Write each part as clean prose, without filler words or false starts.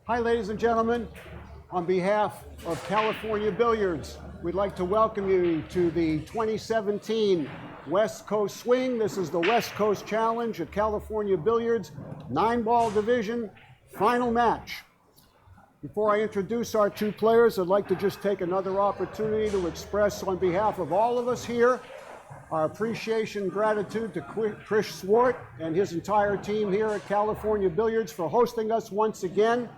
Hi, ladies and gentlemen. On behalf of California Billiards, we'd like to welcome you to the 2017 West Coast Swing. This is the West Coast Challenge at California Billiards, 9-ball division, final match. Before I introduce our two players, I'd like to just take another opportunity to express on behalf of all of us here our appreciation and gratitude to Chris Swart and his entire team here at California Billiards for hosting us once again.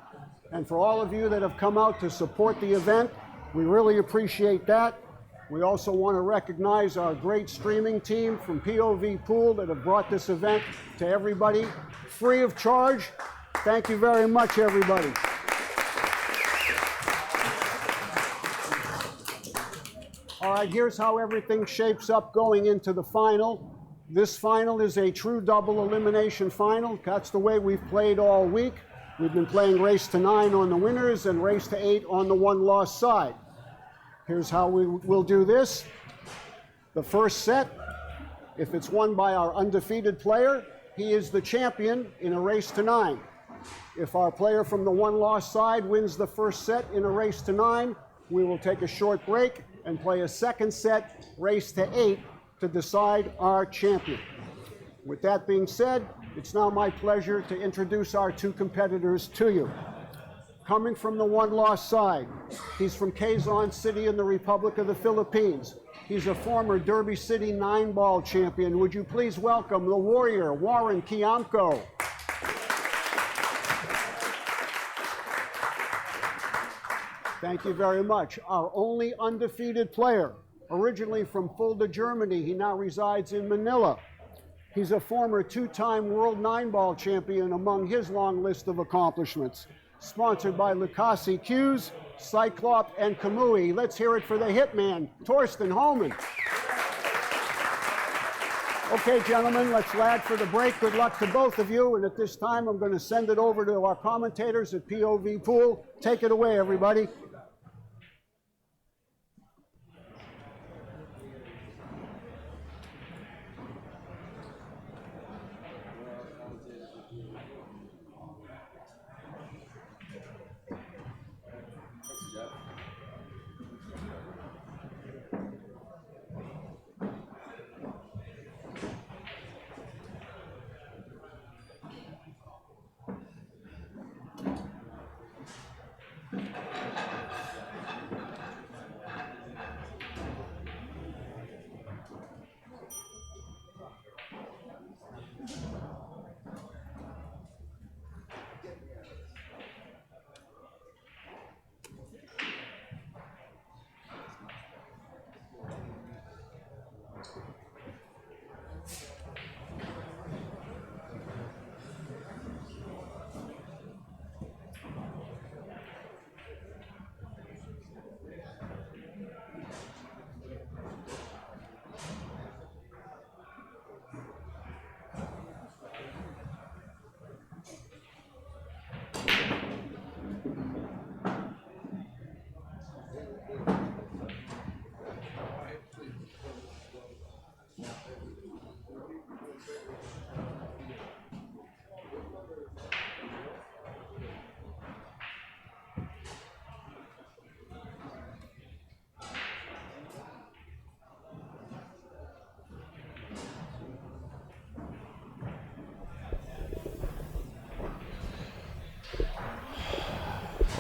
And for all of you that have come out to support the event, we really appreciate that. We also want to recognize our great streaming team from POVPOOL that have brought this event to everybody free of charge. Thank you very much, everybody. All right, here's how everything shapes up going into the final. This final is a true double elimination final. That's the way we've played all week. We've been playing race to 9 on the winners and race to 8 on the one-loss side. Here's how we will do this. The first set, if it's won by our undefeated player, he is the champion in a race to 9. If our player from the one-loss side wins the first set in a race to 9, we will take a short break and play a second set, race to 8, to decide our champion. With that being said, it's now my pleasure to introduce our two competitors to you. Coming from the one-loss side, he's from Quezon City in the Republic of the Philippines. He's a former Derby City 9-ball champion. Would you please welcome the Warrior, Warren KIAMCO. Thank you very much. Our only undefeated player, originally from Fulda, Germany, he now resides in Manila. He's a former 2-time world 9-ball champion among his long list of accomplishments. Sponsored by Lucasi Q's, Cyclop, and Kamui. Let's hear it for the hitman, Thorsten HOHMANN. Okay, gentlemen, let's lad for the break. Good luck to both of you. And at this time, I'm going to send it over to our commentators at POVPOOL. Take it away, everybody.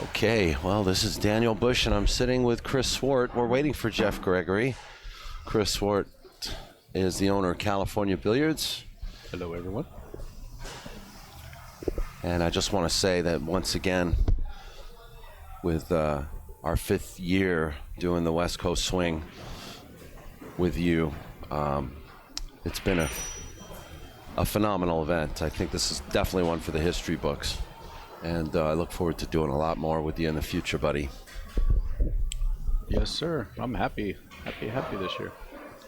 Okay, well, this is Daniel Busch, and I'm sitting with Chris Swart. We're waiting for Jeff Gregory. Chris Swart is the owner of California Billiards. Hello, everyone. And I just want to say that once again, with our 5th year doing the West Coast Swing with you, it's been a phenomenal event. I think this is definitely one for the history books. And I look forward to doing a lot more with you in the future, buddy. Yes, sir. I'm happy this year.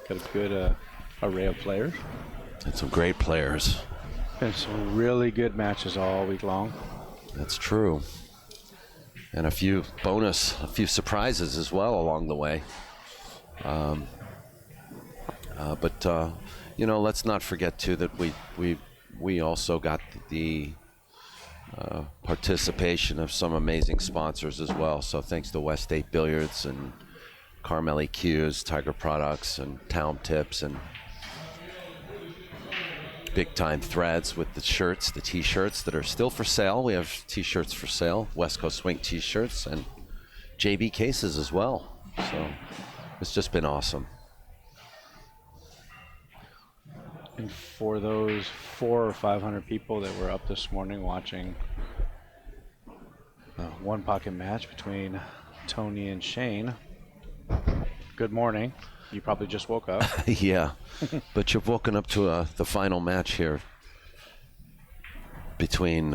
Got a good array of players. And some great players. And some really good matches all week long. That's true. And a few surprises as well along the way. But you know, let's not forget too that we also got the participation of some amazing sponsors as well. So thanks to West State Billiards and Carmel EQs, Tiger Products, and Town Tips, and Big Time Threads with the shirts, the t-shirts that are still for sale. We have t-shirts for sale, West Coast Swing t-shirts, and JB cases as well. So it's just been awesome. And for those 400 or 500 people that were up this morning watching a one pocket match between Tony and Shane, good morning. You probably just woke up. Yeah, but you've woken up to the final match here between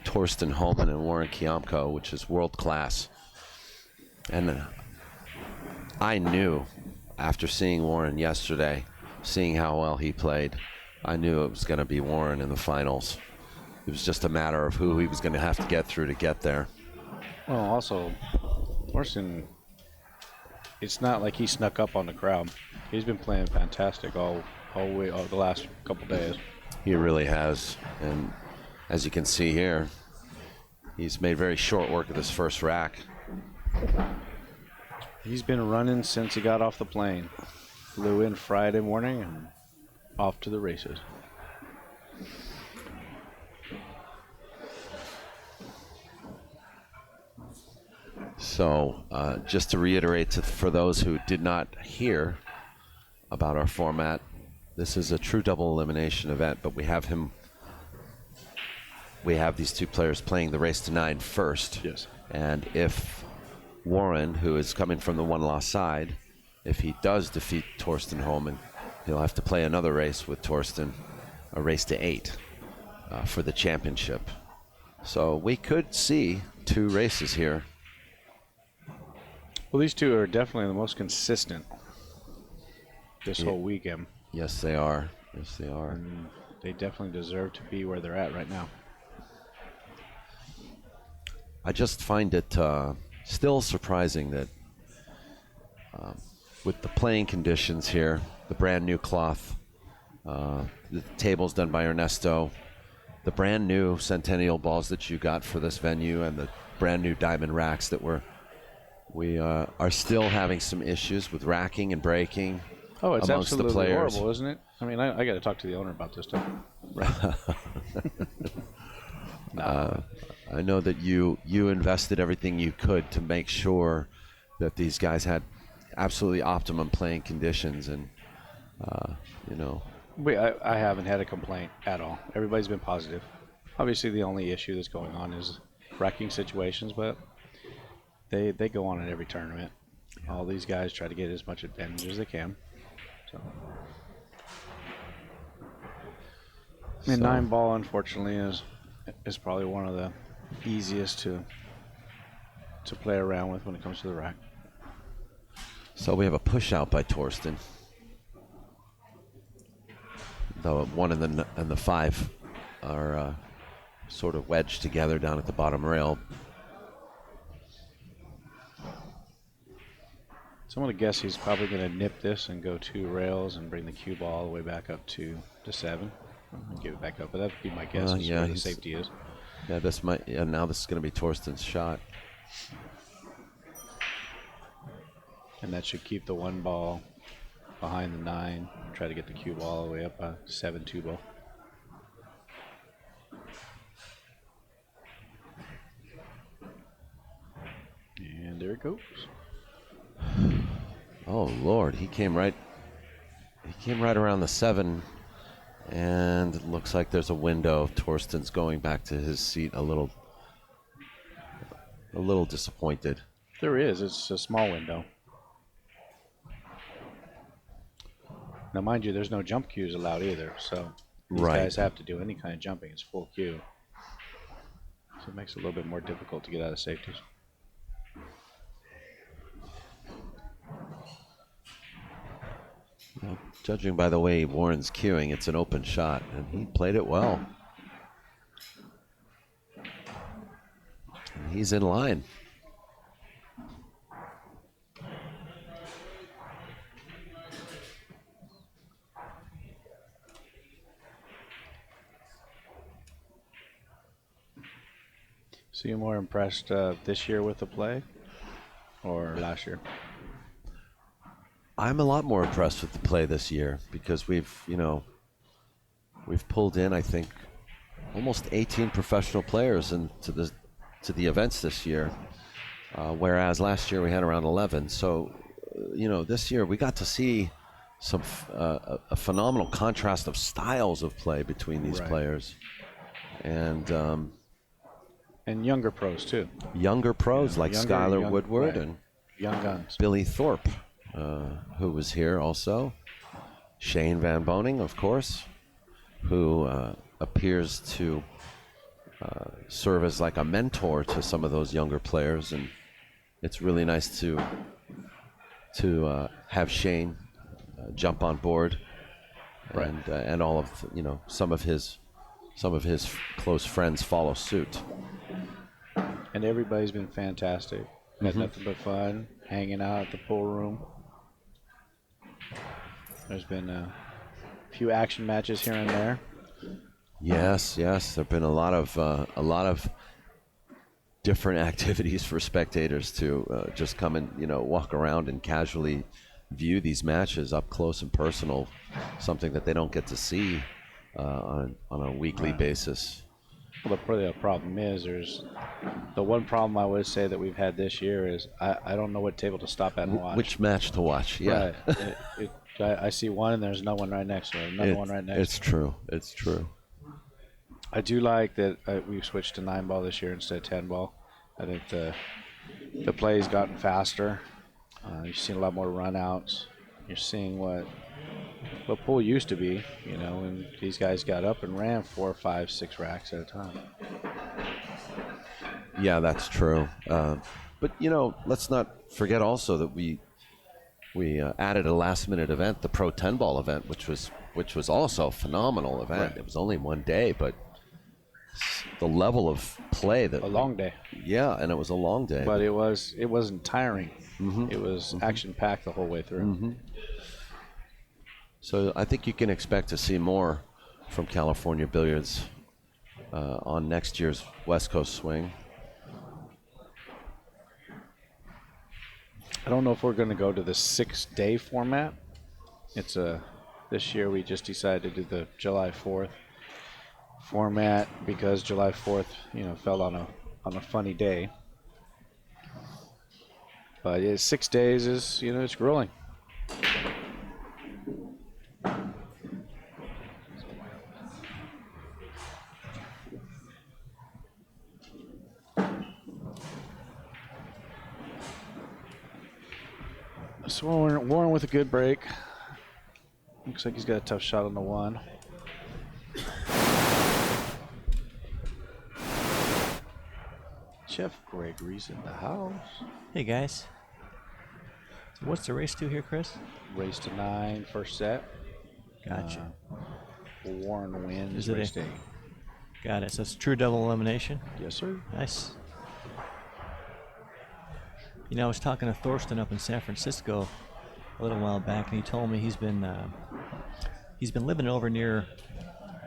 Thorsten HOHMANN and Warren KIAMCO, which is world class. And I knew after seeing Warren yesterday, seeing how well he played, I knew it was going to be Warren in the finals. It was just a matter of who he was going to have to get through to get there. Well, also, Thorsten, it's not like he snuck up on the crowd. He's been playing fantastic all the last couple days. He really has. And as you can see here, he's made very short work of this first rack. He's been running since he got off the plane. Flew in Friday morning and off to the races. So just to reiterate for those who did not hear about our format, this is a true double elimination event, but we have these two players playing the race to 9 first. Yes. And if Warren, who is coming from the one-loss side, if he does defeat Thorsten HOHMANN, he'll have to play another race with Thorsten, a race to 8 for the championship. So we could see 2 races here. Well, these two are definitely the most consistent this whole weekend. Yes, they are. Yes, they are. And they definitely deserve to be where they're at right now. I just find it still surprising that with the playing conditions here, the brand new cloth, the tables done by Ernesto, the brand new Centennial balls that you got for this venue, and the brand new diamond racks that we are still having some issues with racking and breaking. Oh, it's amongst absolutely the players. horrible, isn't it? I mean, I got to talk to the owner about this stuff. Right. I know that you invested everything you could to make sure that these guys had absolutely optimum playing conditions, and I haven't had a complaint at all. Everybody's been positive. Obviously, the only issue that's going on is racking situations, but they go on in every tournament. All these guys try to get as much advantage as they can. So. And 9-ball, unfortunately, is probably one of the easiest to play around with when it comes to the rack. So we have a push out by Thorsten. The 1 and the 5 are sort of wedged together down at the bottom rail. So I'm going to guess he's probably going to nip this and go 2 rails and bring the cue ball all the way back up to 7. Give it back up, but that'd be my guess. Yeah, where the safety is. Yeah, this might. Yeah, now this is going to be Thorsten's shot. And that should keep the 1 ball behind the 9. Try to get the cue ball all the way up a 7-2 ball. And there it goes. Oh Lord, he came right around the 7, and it looks like there's a window. Thorsten's going back to his seat a little disappointed. There is. It's a small window. Now, mind you, there's no jump cues allowed either, so these guys have to do any kind of jumping. It's full cue. So it makes it a little bit more difficult to get out of safeties. Well, judging by the way Warren's cueing, it's an open shot, and he played it well. And he's in line. So you more impressed this year with the play or last year? I'm a lot more impressed with the play this year because we've pulled in, I think, almost 18 professional players into to the events this year, whereas last year we had around 11. So, this year we got to see some a phenomenal contrast of styles of play between these players, and younger pros too. Younger pros like Skylar Woodward and young guns. Billy Thorpe, who was here also. Shane Van Boning, of course, who appears to serve as like a mentor to some of those younger players, and it's really nice to have Shane jump on board, and all of some of his close friends follow suit. And everybody's been fantastic. Had nothing but fun hanging out at the pool room. There's been a few action matches here and there. Yes. There've been a lot of different activities for spectators to just come and walk around and casually view these matches up close and personal, something that they don't get to see on a weekly basis. Well, the problem is the one problem I would say that we've had this year is I don't know what table to stop at and watch. Which match to watch? Yeah. Right. I see one and there's no one right next to it. Another one right next. It's true. I do like that we've switched to 9-ball this year instead of 10-ball. I think the play's gotten faster. You've seen a lot more run-outs. You're seeing what pool used to be, when these guys got up and ran 4, 5, 6 racks at a time. Yeah, that's true. But let's not forget also that we added a last-minute event, the Pro 10-ball event, which was also a phenomenal event. Right. It was only one day, but the level of play a long day. Yeah, and it was a long day. But it wasn't tiring. It was action-packed the whole way through. So I think you can expect to see more from California Billiards on next year's West Coast Swing. I don't know if we're going to go to the 6-day format. This year we just decided to do the July 4th format because July 4th, fell on a funny day. But 6 days is, it's grueling. So Warren with a good break. Looks like he's got a tough shot on the 1. Chef Gregory's in the house. Hey guys. So what's the race to here, Chris? Race to 9, first set. Gotcha. Warren wins. Is it race to 8. Got it. So it's true double elimination? Yes, sir. Nice. I was talking to Thorsten up in San Francisco a little while back, and he told me he's been living over near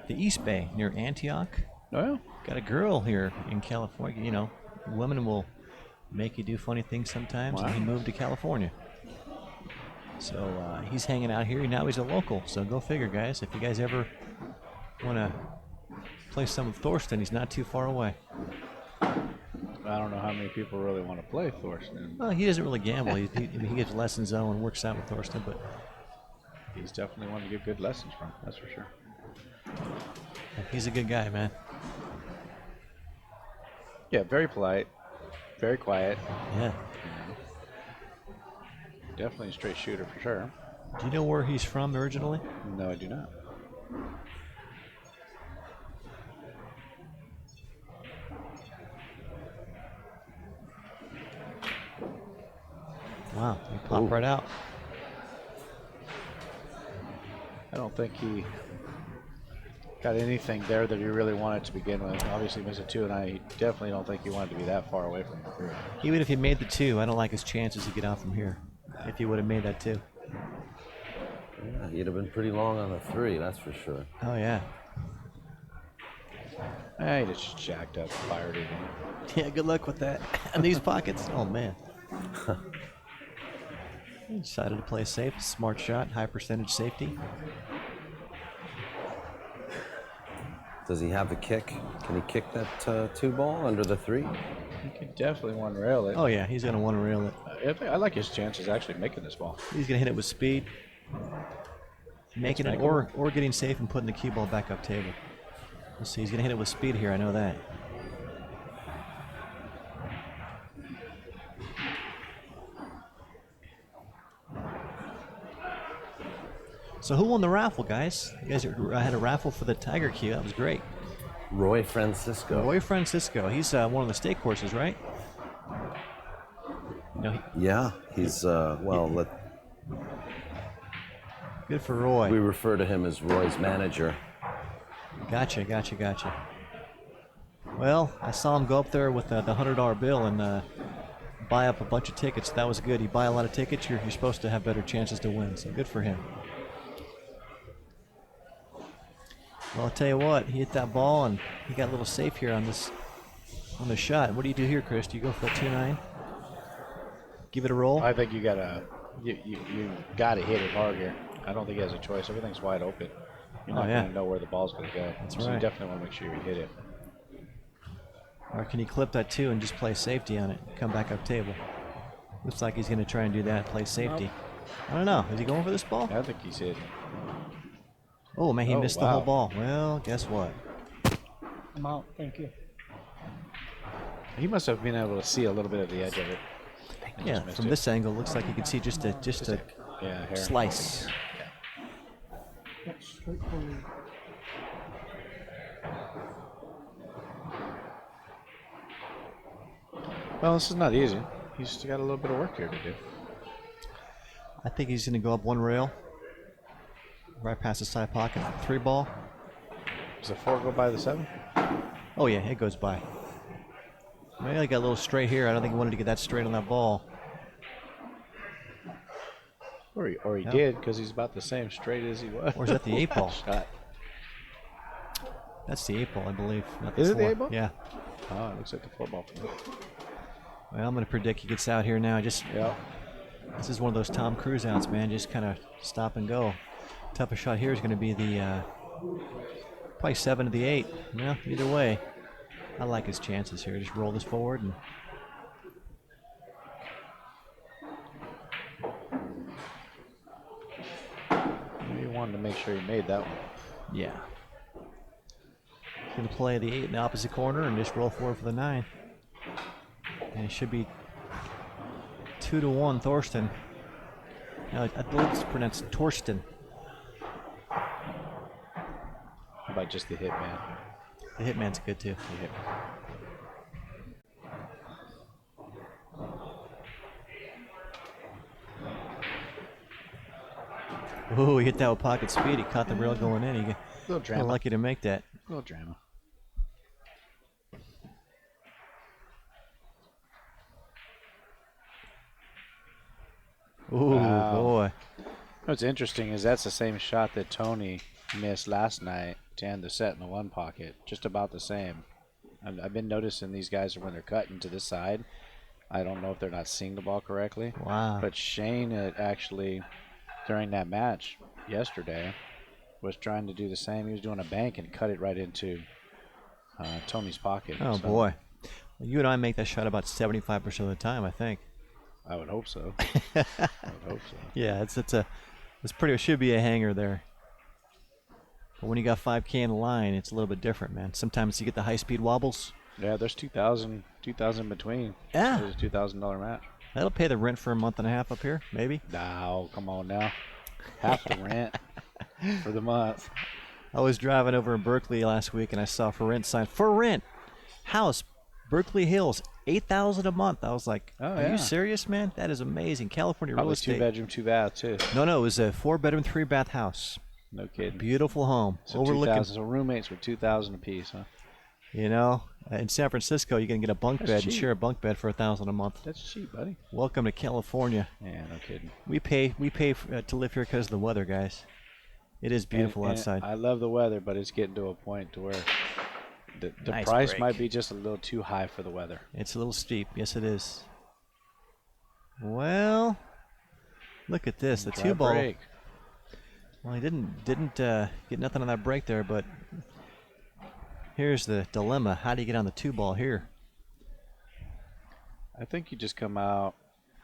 the East Bay, near Antioch. Oh, yeah? Got a girl here in California. Women will make you do funny things sometimes, and he moved to California. So he's hanging out here. Now he's a local, so go figure, guys. If you guys ever want to play some with Thorsten, he's not too far away. I don't know how many people really want to play Thorsten. Well, he doesn't really gamble. He gives lessons though and works out with Thorsten, but he's definitely one to get good lessons from. That's for sure. He's a good guy, man. Yeah, very polite, very quiet. Yeah. Definitely a straight shooter for sure. Do you know where he's from originally? No, I do not. Wow, he popped right out. I don't think he got anything there that he really wanted to begin with. Obviously missed a 2, and I definitely don't think he wanted to be that far away from the group. Even if he made the 2, I don't like his chances to get out from here. If he would have made that 2. Yeah, he'd have been pretty long on the 3, that's for sure. Oh, yeah. He just jacked up, fired it in. Yeah, good luck with that. And these pockets, oh man. He decided to play safe. Smart shot, high percentage safety. Does he have the kick? Can he kick that 2 ball under the 3? He could definitely one rail it. Oh yeah, he's gonna want to rail it. I like his chances actually making this ball. He's gonna hit it with speed, making it or getting safe and putting the cue ball back up table. Let's see, he's gonna hit it with speed here. I know that. So who won the raffle, guys? You guys had a raffle for the Tiger Cue. That was great. Roy Francisco. Roy Francisco. He's one of the stake horses, right? No, Yeah, he's well. good for Roy. We refer to him as Roy's manager. Gotcha. Well, I saw him go up there with the $100 bill and buy up a bunch of tickets. That was good. You buy a lot of tickets, you're supposed to have better chances to win. So good for him. Well, I'll tell you what, he hit that ball and he got a little safe here on the shot. What do you do here, Chris? Do you go for that 2-9? Give it a roll? I think you gotta hit it hard here. I don't think he has a choice. Everything's wide open. You're not gonna know where the ball's gonna go. That's so right. You definitely want to make sure you hit it. Or can he clip that 2 and just play safety on it? Come back up table. Looks like he's gonna try and do that, play safety. I don't know. Is he going for this ball? I think he's hitting. Oh man, he missed the wow. whole ball. Well, guess what? I'm out. Thank you. He must have been able to see a little bit of the edge of it. And Yeah, just missed from it. this angle, looks like you can see just a hair. slice. That's straightforward. Well, this is not easy. He's still got a little bit of work here to do. I think he's going to go up one rail, right past the side pocket, 3 ball. Does the 4 go by the 7? Oh yeah, it goes by. Maybe I got a little straight here. I don't think he wanted to get that straight on that ball. Or he No. did, because he's about the same straight as he was. Or is that the 8 ball? Shot. That's the 8 ball, I believe. Not Is it the 4. 8 ball? Yeah. Oh, it looks like the 4 ball for me. Well, I'm going to predict he gets out here now. Just Yeah. This is one of those Tom Cruise outs, man. Just kind of stop and go. Toughest shot here is going to be the probably 7 to the 8. Yeah, either way, I like his chances here. Just roll this forward and He wanted to make sure he made that one. yeah. He's going to play the 8 in the opposite corner and just roll forward for the 9. And it should be 2-1 Thorsten. Now, I believe it's pronounced Thorsten. How about just the hit, man? The hitman's good too. The hit. Ooh, he hit that with pocket speed. He caught the rail going in. He got Little drama. lucky to make that. Little drama. Ooh, Wow. boy. What's interesting is that's the same shot that Tony missed last night to end the set in the 1 pocket. Just about the same. And I've been noticing these guys when they're cutting to this side. I don't know if they're not seeing the ball correctly. Wow. But Shane had actually, during that match yesterday, was trying to do the same. He was doing a bank and cut it right into Tony's pocket. Oh, So boy. Well, you and I make that shot about 75% of the time, I think. I would hope so. I would hope so. Yeah, it's pretty. It should be a hanger there. But when you got 5K in the line, it's a little bit different, man. Sometimes you get the high-speed wobbles. Yeah, there's 2,000 between. Yeah. There's a $2,000 match. That'll pay the rent for a month and a half up here, maybe. No, come on now. Half the rent for the month. I was driving over in Berkeley last week, and I saw for rent sign. For rent, house, Berkeley Hills, $8,000 a month. I was like, Oh, are yeah. you serious, man? That is amazing. California real Probably estate. 2-bedroom, 2-bath too. No, it was a 4-bedroom, 3-bath house. No kidding. Beautiful home. So Overlooking, 2,000. So roommates were 2,000 apiece, huh? you know, in San Francisco, you can get a bunk That's bed and cheap. share a bunk bed for $1,000 a month. That's cheap, buddy. Welcome to California. Yeah, no kidding. We pay to live here because of the weather, guys. It is beautiful And outside. I love the weather, but it's getting to a point to where The Nice price break. might be just a little too high for the weather. It's a little steep. Yes, it is. Well, look at this. The Dry two ball. break. Well, he didn't get nothing on that break there, but here's the dilemma. How do you get on the two ball here? I think you just come out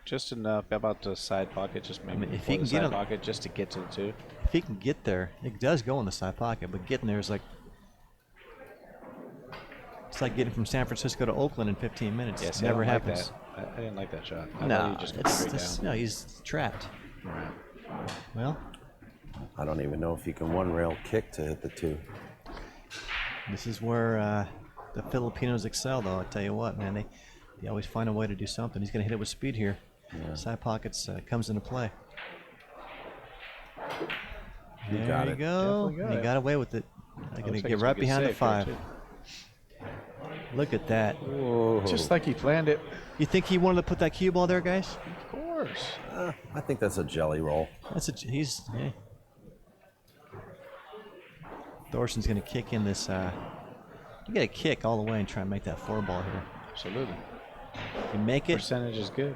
just enough about the side pocket, just maybe mean, if before he the can get side on- pocket, just to get to the two. If he can get there, it does go in the side pocket, but getting there is like it's like getting from San Francisco to Oakland in 15 minutes. Yeah, It see, never I don't happens. Like that. I didn't like that shot. I thought No, he just went it's straight this, down. no, he's trapped. Right. Well, I don't even know if he can one rail kick to hit the two. this is where the Filipinos excel, though. I tell you what, man, they always find a way to do something. He's going to hit it with speed here. Yeah. Side pockets comes into play. There got you it. go. Definitely got He it. got away with it. They're going to Looks like get it's right gonna behind the safe there, 5. too. Look at that. Just like he planned it. You think he wanted to put that cue ball there, guys? Of course. I think that's a jelly roll. Hey. Thorsten's going to kick in this. You got to kick all the way and try and make that 4 ball here. Absolutely. If you make it, Percentage is good.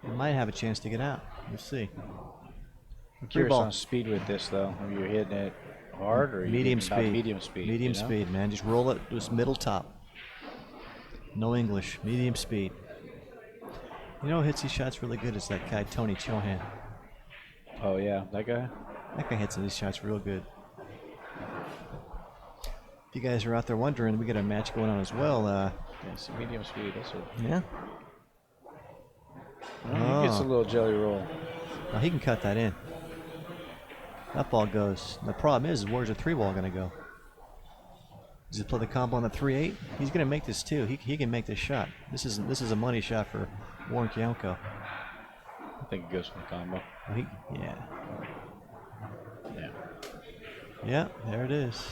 you might have a chance to get out. We'll see. I'm Three curious ball. on speed with this though. Are you hitting it hard or are you Medium hitting about speed. Medium speed. Medium you know? speed, man. Just roll it. Just middle top. No English. Medium speed. You know who hits these shots really good is that guy, Tony Chohan. Oh yeah, that guy. That guy hits these shots real good. If you guys are out there wondering, we got a match going on as well. Yeah, it's medium speed. That's what. Yeah. Well, he gets a little jelly roll. Well, he can cut that in. That ball goes. The problem is where's the 3 ball going to go? Does he play the combo on the 3-8? He's going to make this too. He can make this shot. This is a money shot for Warren KIAMCO. I think it goes for the combo. Well, yeah. Yeah. Yeah, there it is.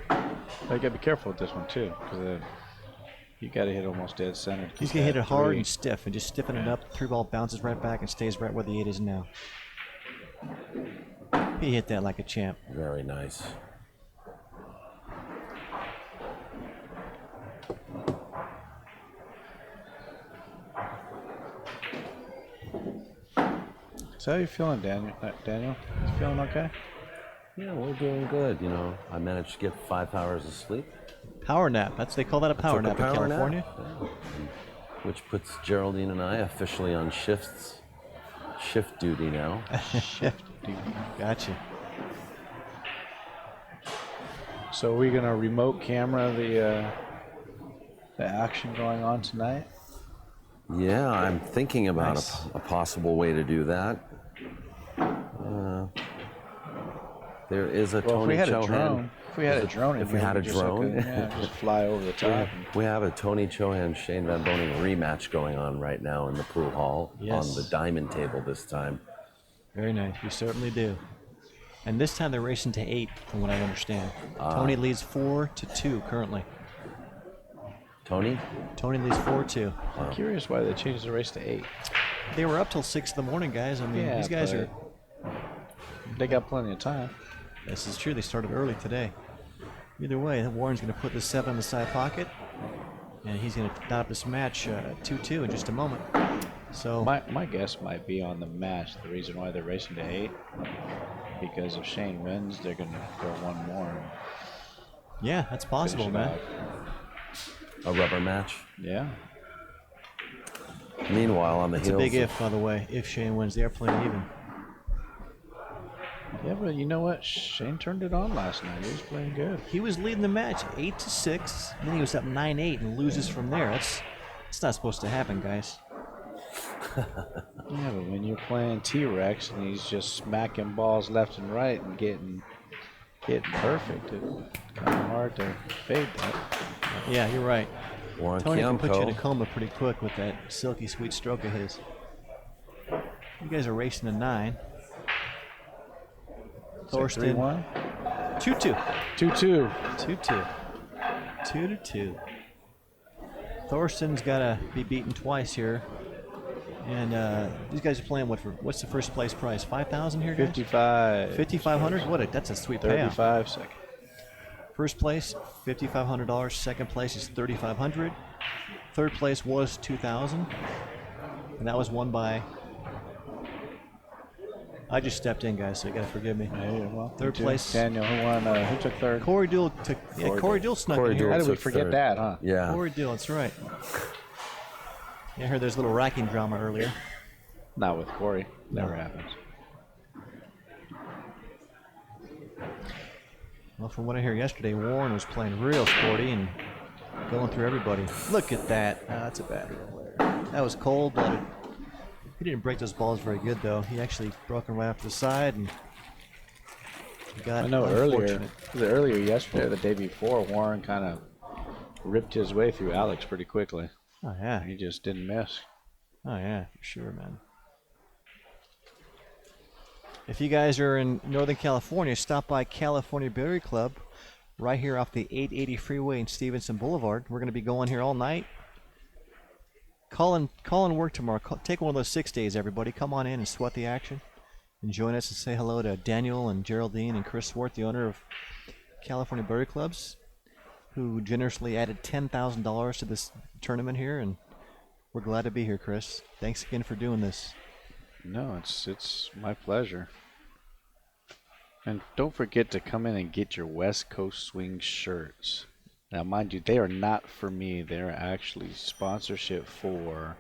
But you gotta be careful with this one too, because you gotta hit almost dead center. to He's keep going to hit that it hard 3. and stiff and just stiffen it up. 3 ball bounces right back and stays right where the 8 is now. He hit that like a champ. Very nice. So how you feeling, Daniel? Daniel, you feeling okay? Yeah, we're doing good. You know, I managed to get 5 hours of sleep. Power nap. They call that a power Took a nap in power nap, California. yeah, which puts Geraldine and I officially on shift duty now. Shift. dude. Gotcha. So we're gonna remote camera the action going on tonight. Yeah, I'm thinking about Nice. a possible way to do that. There is a Well, Tony if we had Chohan. a drone, if we had a drone, in if we here, had a just drone. just fly over the top. We have a Tony Chohan Shane Van Boning rematch going on right now in the pool hall Yes. on the diamond table this time. Very nice. We certainly do. And this time they're racing to 8, from what I understand. Tony leads 4-2 currently. Tony? Tony leads 4-2. I'm curious why they changed the race to 8. They were up till 6 in the morning, guys. I mean, Yeah, these guys are. They got plenty of time. This is true. They started early today. Either way, Warren's going to put the 7 in the side pocket, and he's going to knot up this match 2-2 in just a moment. So My guess might be on the match. The reason why they're racing to 8, because if Shane wins, they're going to go one more. And yeah, that's possible, finish it man. out. A rubber match. Yeah. Meanwhile, on the It's a heels big of- if, by the way. If Shane wins, they are playing even. Yeah, but you know what? Shane turned it on last night. He was playing good. He was leading the match 8-6, and then he was up 9-8 and loses from there. That's not supposed to happen, guys. Yeah, but when you're playing T-Rex and he's just smacking balls left and right and getting perfect, it's kind of hard to fade that. Yeah, you're right. Warren Tony can put you in a KIAMCO. coma pretty quick with that silky sweet stroke of his. You guys are racing to 9. Thorsten 3-1? 2-2. 2-2. 2-2. 2-2. Thorsten's got to be beaten twice here. And these guys are playing what's the first place prize? 5,000 here, guys? 55. 5,500? That's a sweet payout. 35 second. First place, $5,500. Second place is $3,500. Third place was $2,000, and that was won by. I just stepped in, guys, so you gotta forgive me. Yeah, well, Third place, Daniel, who won? Who took third? Corey Duell took. Yeah, Corey Duell snuck in here. How did we took forget third. that, huh? Yeah. Corey Duell, that's right. Yeah, I heard there's a little racking drama earlier. Not with Corey. Never happens. Well, from what I hear yesterday, Warren was playing real sporty and going through everybody. Look at that. That's a bad roll there. That was cold-blooded. He didn't break those balls very good, though. He actually broke them right off the side and got I know earlier unfortunate. yesterday or the day before, Warren kind of ripped his way through Alex pretty quickly. Oh, yeah. He just didn't miss. Oh, yeah, for sure, man. If you guys are in Northern California, stop by California Billiard Club right here off the 880 freeway in Stevenson Boulevard. We're going to be going here all night. Call in work tomorrow. Take one of those 6 days, everybody. Come on in and sweat the action. And join us and say hello to Daniel and Geraldine and Chris Swart, the owner of California Billiard Clubs, who generously added $10,000 to this tournament here. And we're glad to be here, Chris. Thanks again for doing this. No, it's my pleasure. And don't forget to come in and get your West Coast Swing shirts. Now, mind you, they are not for me. They're actually sponsorship for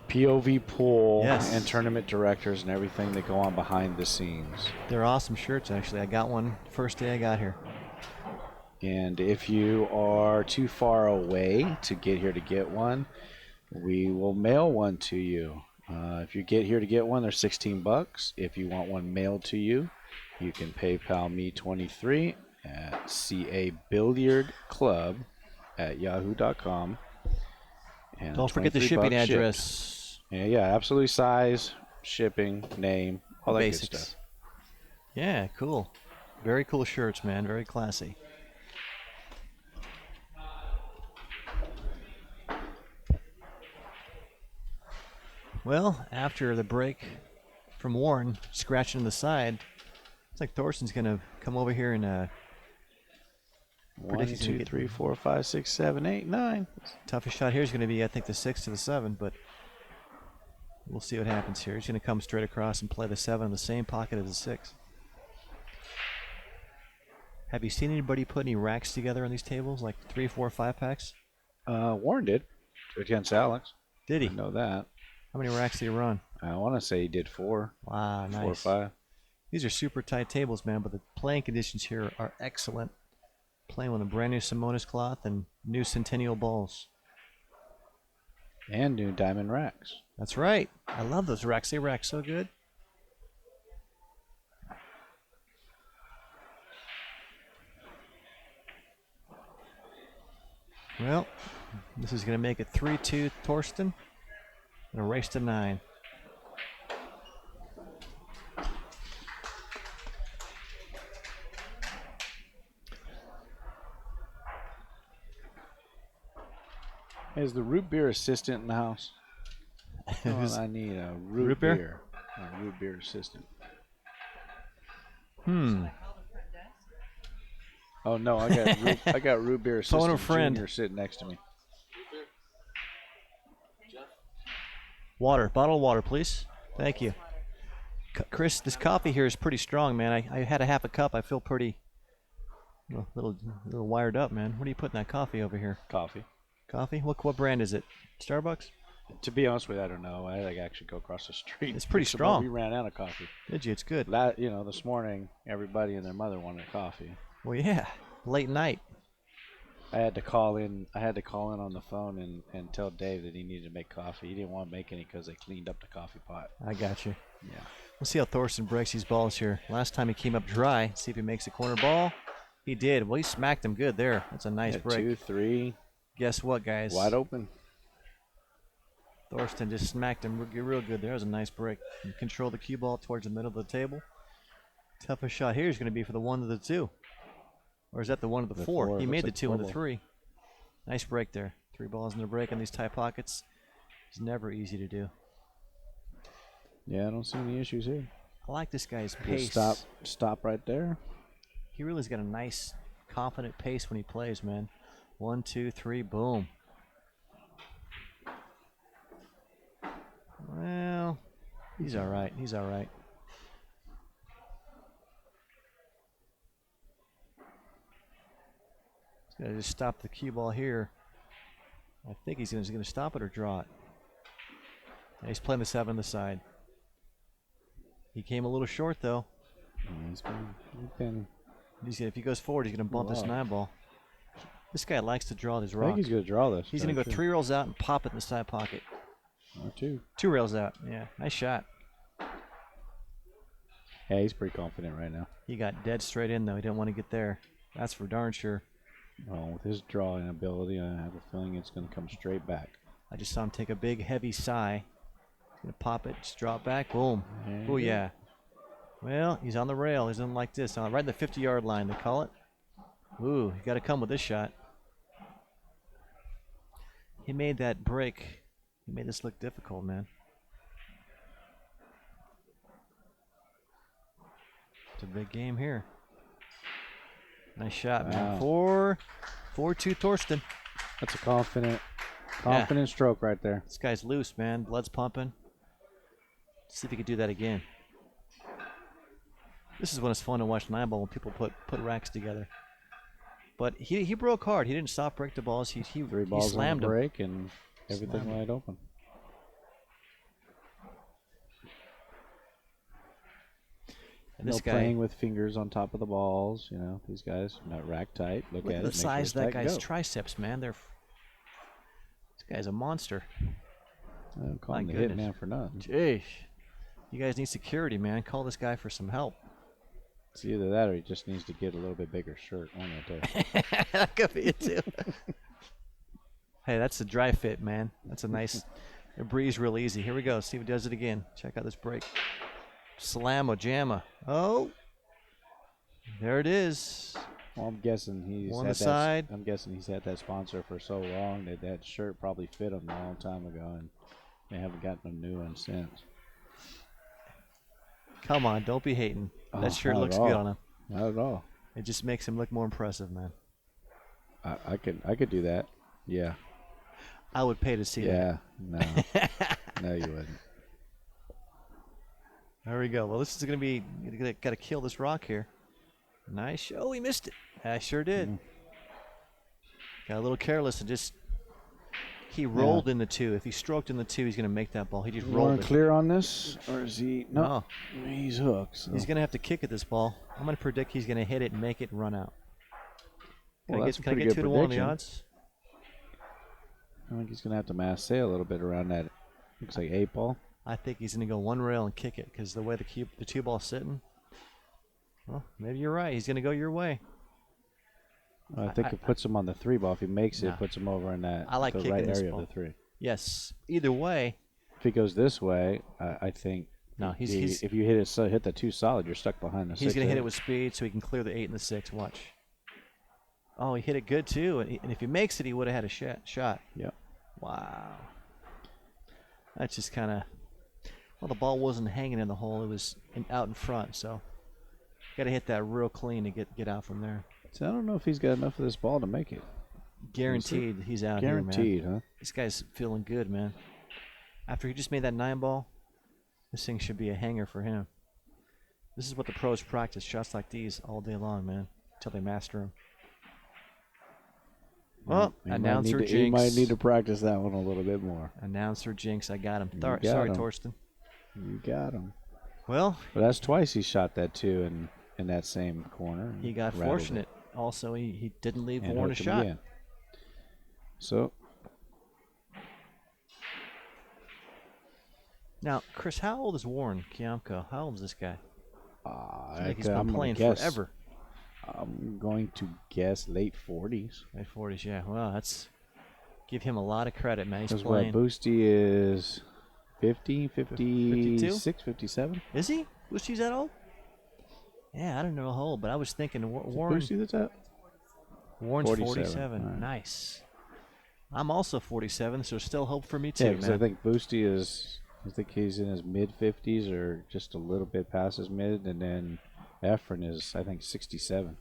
POVPOOL Yes. and tournament directors and everything that go on behind the scenes. They're awesome shirts, actually. I got one first day I got here. And if you are too far away to get here to get one, we will mail one to you. If you get here to get one, they're $16. If you want one mailed to you, you can PayPal me 23 at cabilliardclub@yahoo.com. And Don't forget the 23 shipping bucks shipped. address. Yeah, absolutely. Size, shipping, name, all that Basics. good stuff. Yeah, cool. Very cool shirts, man. Very classy. Well, after the break from Warren scratching the side, it's like Thorsten's going to come over here and 1, Predictions gonna 2, get- 3, 4, 5, 6, 7, 8, 9. toughest shot here is going to be, I think, the 6 to the 7, but we'll see what happens here. He's going to come straight across and play the 7 in the same pocket as the 6. Have you seen anybody put any racks together on these tables, like 3, 4, 5 packs? Warren did against Alex. Did he? I know that. How many racks did he run? I want to say he did 4, Wow, nice. 4 or 5. These are super tight tables, man, but the playing conditions here are excellent. Playing with a brand new Simonis cloth and new Centennial balls. And new diamond racks. That's right. I love those racks. They rack so good. Well, this is going to make it 3-2 Thorsten and a race to 9. Is the root beer assistant in the house? Who's- I need a Root root beer? beer. A root beer assistant. Oh no, I got root beer Phone a assistant friend. Junior sitting next to me. Water, bottle of water, please. Thank you. Chris, this coffee here is pretty strong, man. I had a half a cup. I feel pretty, little wired up, man. What are you putting that coffee over here? Coffee. Coffee? What brand is it? Starbucks? To be honest with you, I don't know. I like actually go across the street. It's pretty But strong. We ran out of coffee. Did you? It's good. This morning, everybody and their mother wanted coffee. Well, yeah. Late night. I had to call in on the phone and tell Dave that he needed to make coffee. He didn't want to make any because they cleaned up the coffee pot. I got you. Yeah. Let's see how Thorsten breaks these balls here. Last time he came up dry. See if he makes a corner ball. He did. Well, he smacked him good there. That's a nice Yeah, break. 2, 3, Guess what, guys? wide open. Thorsten just smacked him real good there. That was a nice break. You control the cue ball towards the middle of the table. Toughest shot here is going to be for the 1 to the 2. Or is that the 1 to the 4? 4. He made the Looks 2 like and the four 3. Nice break there. 3 balls in the break in these tight pockets. It's never easy to do. Yeah, I don't see any issues here. I like this guy's Just pace. stop right there. He really's got a nice confident pace when he plays, man. 1, 2, 3, boom. Well, he's all right. He's all right. He's gonna just stop the cue ball here. I think he's gonna stop it or draw it. And he's playing the 7 on the side. He came a little short though. If he goes forward, he's gonna bump this 9 ball. This guy likes to draw this I rock. think he's going to draw this. He's gonna go 3 rails out and pop it in the side pocket. Or 2. 2 rails out. Yeah, nice shot. Yeah, he's pretty confident right now. He got dead straight in though. He didn't want to get there. That's for darn sure. Well, with his drawing ability, I have a feeling it's going to come straight back. I just saw him take a big heavy sigh. He's gonna pop it, just drop back, boom. Oh yeah. Well, he's on the rail. He's on like this, right in the 50-yard line. They call it. Ooh, you got to come with this shot. He made that break. He made this look difficult, man. It's a big game here. Nice shot, man. 4-2 Thorsten. That's a confident stroke right there. This guy's loose, man. Blood's pumping. Let's see if he can do that again. This is when it's fun to watch 9-ball when people put racks together. But he broke hard. He didn't soft break the balls. He 3 balls slammed on the him. break and everything wide open. And this guy playing with fingers on top of the balls. You know, these guys not rack tight. Look at the it. size of that guy's go. triceps, man. This guy's a monster. I'm calling the goodness. hitman for nothing. Jeez. You guys need security, man. Call this guy for some help. It's either that or he just needs to get a little bit bigger shirt. One right there. That could be it too. Hey, that's a dry fit, man. That's a nice. It breathes real easy. Here we go. See if he does it again. Check out this break. Slamma jamma. Oh, there it is. Well, I'm guessing he's On had the side. I'm guessing he's had that sponsor for so long that that shirt probably fit him a long time ago, and they haven't gotten a new one since. Come on, don't be hating. That shirt not looks at all. good on him. Not at all. It just makes him look more impressive, man. I could do that. Yeah. I would pay to see Yeah. that. No. No, you wouldn't. There we go. Well, this is going to be, got to kill this rock here. Nice. Oh, he missed it. I sure did. Got a little careless and just, he rolled in the 2. If he stroked in the 2, he's going to make that ball. He just rolled it. Clear on this, or is he? No. He's hooked. So. He's going to have to kick at this ball. I'm going to predict he's going to hit it and make it and run out. Can I get 2 to 1 on the odds? I think he's going to have to mass sail a little bit around that. Looks like 8 ball. I think he's going to go 1 rail and kick it because the way the 2 ball's sitting. Well, maybe you're right. He's going to go your way. I think it puts him on the 3 ball. If he makes it, Nah. it puts him over in that I like the kicking right this area ball. of the 3. Yes. Either way. If he goes this way, I think. No, he's if you hit the 2 solid, you're stuck behind the 6. He's going to hit it with speed so he can clear the 8 and the 6. Watch. Oh, he hit it good too. And if he makes it, he would have had a shot. Yep. Wow. That's just kind of. Well, the ball wasn't hanging in the hole. It was out in front. So got to hit that real clean to get out from there. So I don't know if he's got enough of this ball to make it. Guaranteed he's out Guaranteed, here, man. huh? This guy's feeling good, man. After he just made that 9 ball, this thing should be a hanger for him. This is what the pros practice, shots like these all day long, man, until they master them. Well, announcer jinx. He might need to practice that one a little bit more. Announcer jinx, I got him. got Sorry, him. Thorsten. You got him. Well, but that's twice he shot that 2 in that same corner. He got rattled fortunate. it. Also, he didn't leave And Warren a hooked him shot. again. So Now, Chris, how old is Warren KIAMCO? How old is this guy? He's I'm been playing gonna guess, forever. I'm going to guess late 40s. Late 40s, yeah. Well, that's give him a lot of credit, man. He's Because playing. what, Boosty is 50, 52? 56, 57? Is he? Boosie's that old? Yeah, I don't know how old, but I was thinking Warren. Boosty that's up? Warren's 47. 47. Right. Nice. I'm also 47, so still hope for me too, Yeah, because man. I think Boosty is, I think he's in his mid-50s or just a little bit past his mid, and then Efren is, I think, 67.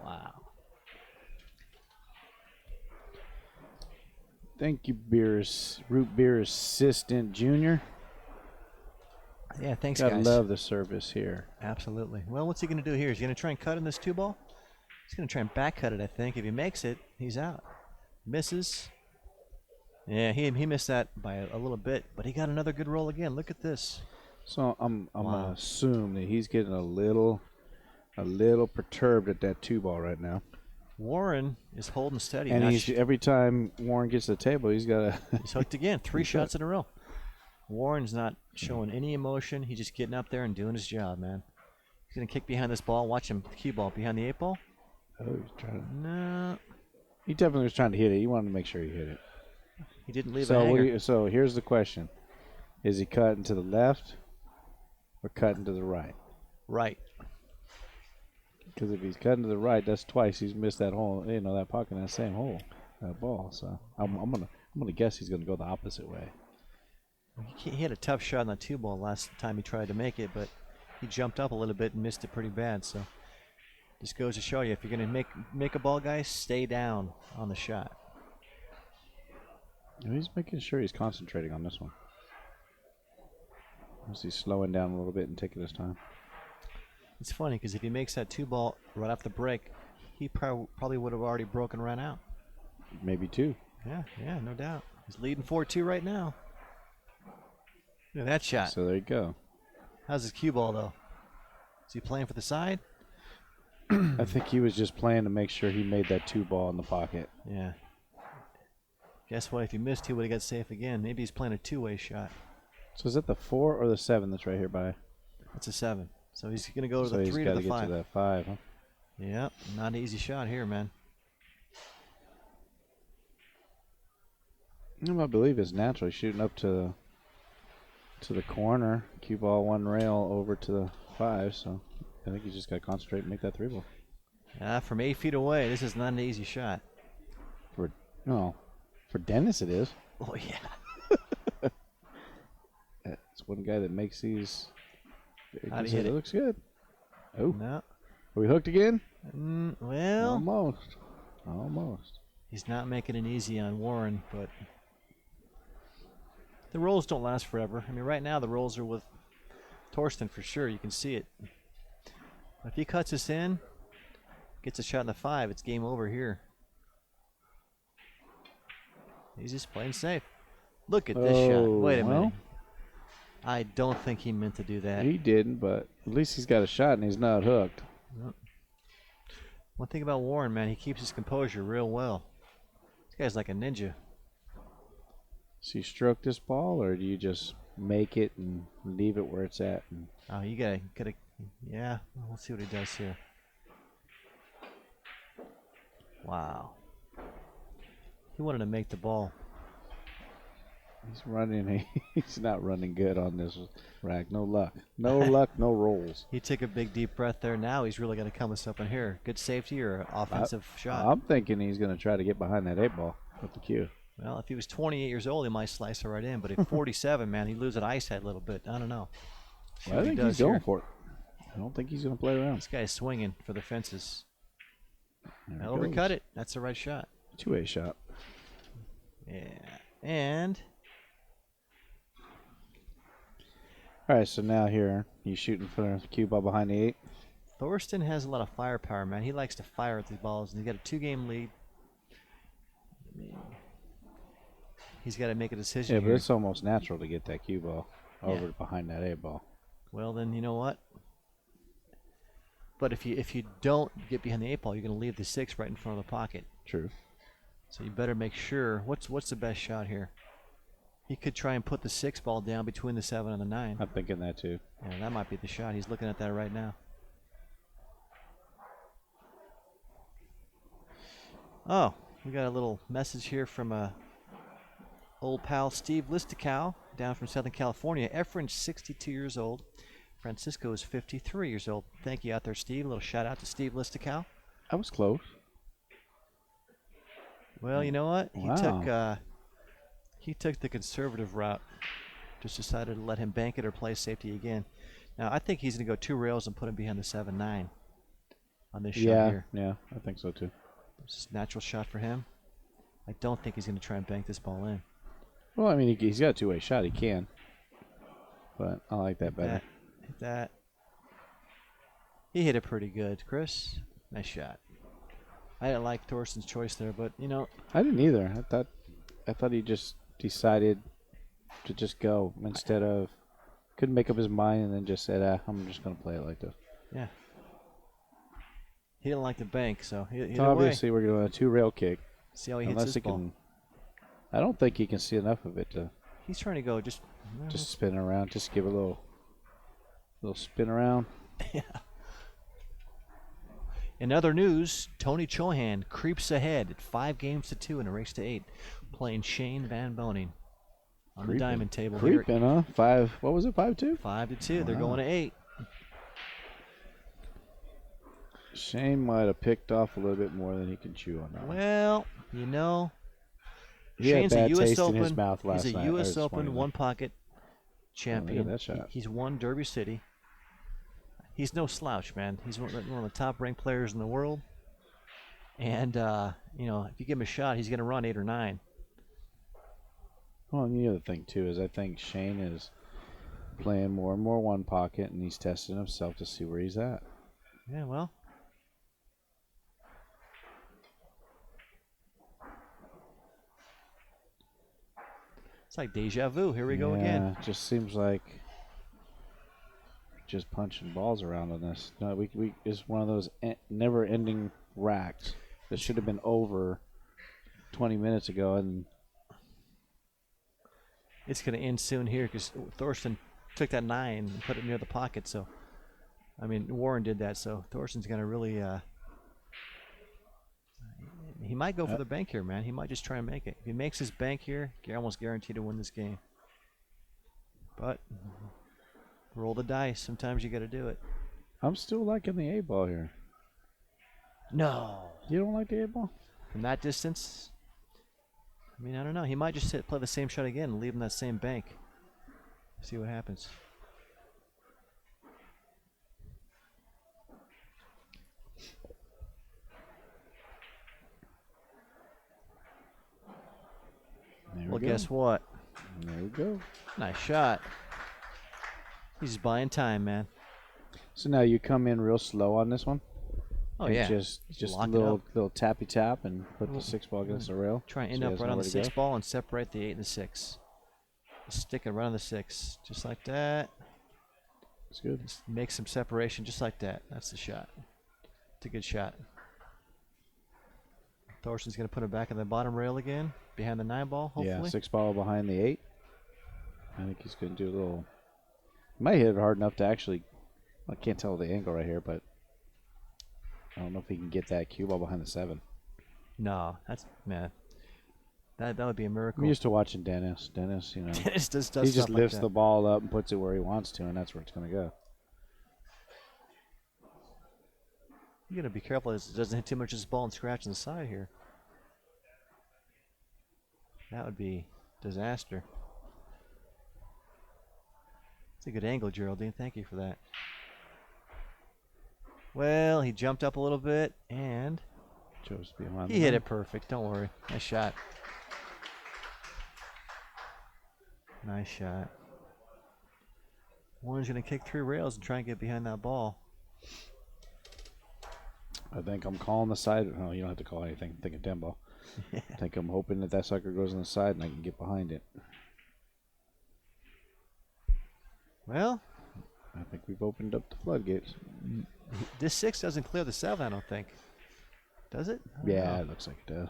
Wow. Thank you, Root Beer Assistant Junior. Yeah, thanks, Gotta guys. love the service here. Absolutely. Well, what's he going to do here? He's going to try and cut in this 2-ball. He's going to try and back cut it, I think. If he makes it, he's out. Misses. Yeah, he missed that by a little bit, but he got another good roll again. Look at this. So I'm Wow. gonna assume that he's getting a little perturbed at that 2-ball right now. Warren is holding steady. And Not he's every time Warren gets to the table, he's got he's hooked again. 3 shots in a row. Warren's not showing any emotion. He's just getting up there and doing his job, man. He's going to kick behind this ball. Watch him cue ball behind the 8-ball. Oh, he's trying to. No, He definitely was trying to hit it. He wanted to make sure he hit it. he didn't leave a So hanger. so here's the question: is he cutting to the left or cutting to the right? Right. Because if he's cutting to the right, that's twice he's missed that hole. You know, that puck in that same hole, that ball. So I'm gonna guess he's gonna go the opposite way. He had a tough shot on that 2-ball last time he tried to make it, but he jumped up a little bit and missed it pretty bad. So just goes to show you, if you're going to make a ball, guys, stay down on the shot. He's making sure he's concentrating on this one. He's slowing down a little bit and taking his time. It's funny because if he makes that 2-ball right off the break, he probably would have already broken right out. Maybe 2. Yeah, no doubt. He's leading 4-2 right now. Look at that shot. So there you go. How's his cue ball, though? Is he playing for the side? I think he was just playing to make sure he made that 2-ball in the pocket. Yeah. Guess what? If he missed, he would have got safe again. Maybe he's playing a 2-way shot. So is it the 4 or the 7 that's right here by? That's a 7. So he's going to go to So the he's 3 got to to the get 5. to that 5, huh? Yep, not an easy shot here, man. I believe it's naturally shooting up to the corner. Cue ball 1 rail over to the 5. So I think you just got to concentrate and make that 3-ball. From 8 feet away, this is not an easy shot. For Dennis it is. Oh, yeah. It's one guy that makes these. How'd he hit it it? looks good. Oh, No. are we hooked again? Well, Almost. he's not making it easy on Warren, but the rolls don't last forever. I mean, right now the rolls are with Thorsten for sure. You can see it. If he cuts us in, gets a shot in the 5, it's game over here. He's just playing safe. Look at this shot. Wait a minute. I don't think he meant to do that. He didn't, but at least he's got a shot and he's not hooked. One thing about Warren, man, he keeps his composure real well. This guy's like a ninja. Does he stroke this ball, or do you just make it and leave it where it's at? Oh, you gotta, yeah. Well, let's see what he does here. Wow. He wanted to make the ball. He's running. He's not running good on this rack. No luck. No luck. No rolls. He took a big deep breath there. Now he's really got to come us up in here. Good safety or an offensive shot. I'm thinking he's going to try to get behind that 8-ball with the cue. Well, if he was 28 years old, he might slice it right in. But at 47, man, he loses ice head a little bit. I don't know. Well, I think he's going for it. I don't think he's going to play around. This guy's swinging for the fences. There Overcut it. That's the right shot. 2-way shot. Yeah. And All right, so now here he's shooting for the cue ball behind the 8. Thorsten has a lot of firepower, man. He likes to fire at these balls, and he's got a 2-game lead. He's got to make a decision Yeah, here. but it's almost natural to get that cue ball over behind that 8-ball. Well, then you know what? But if you don't get behind the 8-ball, you're going to leave the 6 right in front of the pocket. True. So you better make sure. What's the best shot here? He could try and put the 6-ball down between the 7 and the 9. I'm thinking that too. Yeah, that might be the shot. He's looking at that right now. Oh, we got a little message here from old pal Steve Listicow down from Southern California. Efren's 62 years old. Francisco is 53 years old. Thank you out there, Steve. A little shout out to Steve Listicow. I was close. Well, you know what? Wow. He took the conservative route. Just decided to let him bank it or play safety again. Now, I think he's going to go 2 rails and put him behind the 7-9. on this shot Yeah, here. yeah, I think so too. It's a natural shot for him. I don't think he's going to try and bank this ball in. Well, I mean, he's got a two-way shot. He can. But I like that better. Hit that. He hit it pretty good, Chris. Nice shot. I didn't like Thorsten's choice there, but, you know. I didn't either. I thought he just decided to just go instead of couldn't make up his mind and then just said, I'm just going to play it like this. Yeah. He didn't like the bank, so either Obviously, way, we're doing a 2-rail kick. see how he hits Unless this he ball. can. I don't think he can see enough of it to He's trying to go just spin around. Just give a little spin around. Yeah. In other news, Tony Chohan creeps ahead at 5-2 in a race to 8, playing Shane Van Boning on the diamond table Creeping, huh? 5. What was it? 5-2. 5-2. They're Wow. going to 8. Shane might have picked off a little bit more than he can chew on that one. Well, you know, He had Shane's a bad U.S. taste Open. in his mouth last He's a night. U.S. Or this Open morning. one-pocket champion. that shot. He's won Derby City. He's no slouch, man. He's one of the top-ranked players in the world. And, you know, if you give him a shot, he's going to run 8 or 9. Well, and the other thing, too, is I think Shane is playing more and more one pocket, and he's testing himself to see where he's at. Yeah, well. It's like deja vu. Here we go again. It just seems like just punching balls around on this. No, we it's one of those never-ending racks that should have been over 20 minutes ago, and It's going to end soon here because Thorsten took that 9 and put it near the pocket. So, I mean, Warren did that. So Thorsten's going to really. He might go for the bank here, man. He might just try and make it. If he makes his bank here, you're almost guaranteed to win this game. But roll the dice. Sometimes you got to do it. I'm still liking the 8-ball here. No. You don't like the 8-ball? From that distance, I mean, I don't know. He might just play the same shot again and leave him that same bank. See what happens. There Well, we go. guess what? There we go. Nice shot. He's buying time, man. So now you come in real slow on this one. Oh, and yeah. Just a lock it little tappy tap and put the 6-ball against the rail. Try and end so he up has right on nowhere the to go. 6 ball and separate the 8 and the 6. Stick it right on the 6. Just like that. It's good. Just make some separation just like that. That's the shot. It's a good shot. Thorsten's going to put it back on the bottom rail again, behind the 9 ball, hopefully. Yeah, 6-ball behind the 8. I think he's going to do a little. He might hit it hard enough to actually. I can't tell the angle right here, but I don't know if he can get that cue ball behind the 7. No, that's, man. That would be a miracle. I'm used to watching Dennis. Dennis, Dennis does he just stuff like lifts that. the ball up and puts it where he wants to, and that's where it's going to go. You got to be careful it doesn't hit too much of this ball and scratch on the side here. That would be disaster. It's a good angle, Geraldine. Thank you for that. Well, he jumped up a little bit, and Chose to be on he hit it perfect. Don't worry. Nice shot. Nice shot. Warren's going to kick 3 rails and try and get behind that ball. I think I'm calling the side. No, you don't have to call anything. I'm thinking 10 ball. I think I'm hoping that sucker goes on the side and I can get behind it. Well, I think we've opened up the floodgates. this 6 doesn't clear the 7, I don't think. Does it? I don't Yeah, know. it looks like it does.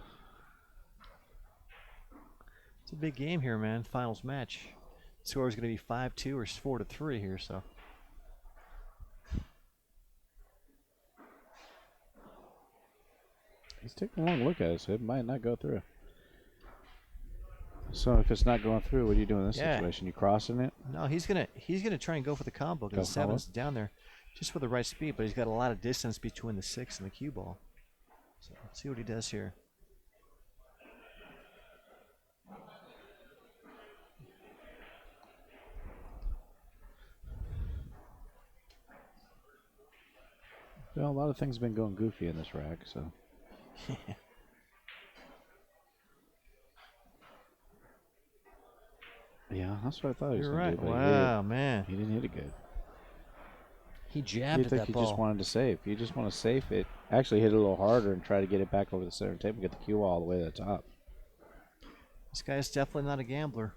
It's a big game here, man. Finals match. Score is going to be 5-2 or 4-3 here, so. He's taking a long look at it, so it might not go through. So if it's not going through, what do you do in this Yeah. situation? You crossing it? No, he's gonna try and go for the combo Go because the forward? 7's down there just for the right speed, but he's got a lot of distance between the 6 and the cue ball. So let's see what he does here. Well, a lot of things have been going goofy in this rack, so. Yeah, that's what I thought he was You're going to right. do. But Wow, man. he didn't hit it good. He You jabbed at think that he ball. just wanted to save. You just want to save it. Actually hit it a little harder and try to get it back over the center table, get the cue ball all the way to the top. This guy's definitely not a gambler.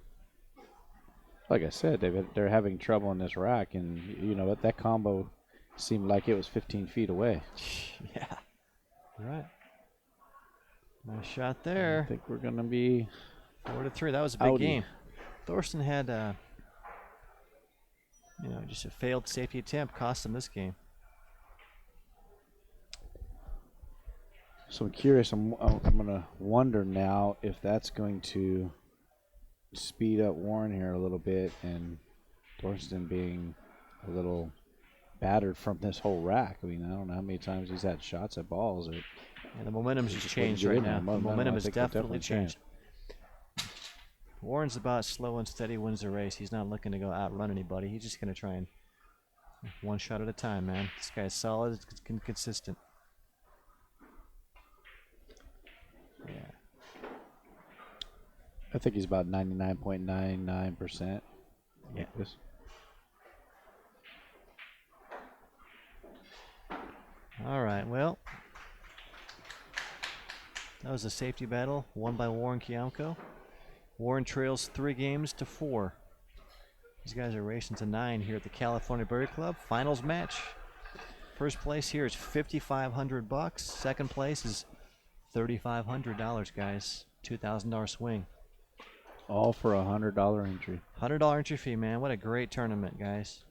Like I said, they're having trouble in this rack, and you know what? That combo seemed like it was 15 feet away. Yeah. You're right. Nice shot I there. think we're going to be 4-3. That was a big outie. game. Thorsten had, just a failed safety attempt cost him this game. So I'm curious. I'm going to wonder now if that's going to speed up Warren here a little bit, and Thorsten being a little battered from this whole rack. I mean, I don't know how many times he's had shots at balls. And the momentum's just just changed wouldn't right get in now. there. The momentum I has think they'll definitely definitely changed. Warren's about slow and steady wins the race. He's not looking to go outrun anybody. He's just going to try and one shot at a time, man. This guy's solid and consistent. Yeah. I think he's about 99.99%. Yeah. This. All right, well, that was a safety battle won by Warren KIAMCO. Warren trails 3-4. These guys are racing to 9 here at the California Billiard Club. Finals match. First place here is $5,500. Second place is $3,500, guys. $2,000 swing. All for a $100 entry. $100 entry fee, man. What a great tournament, guys.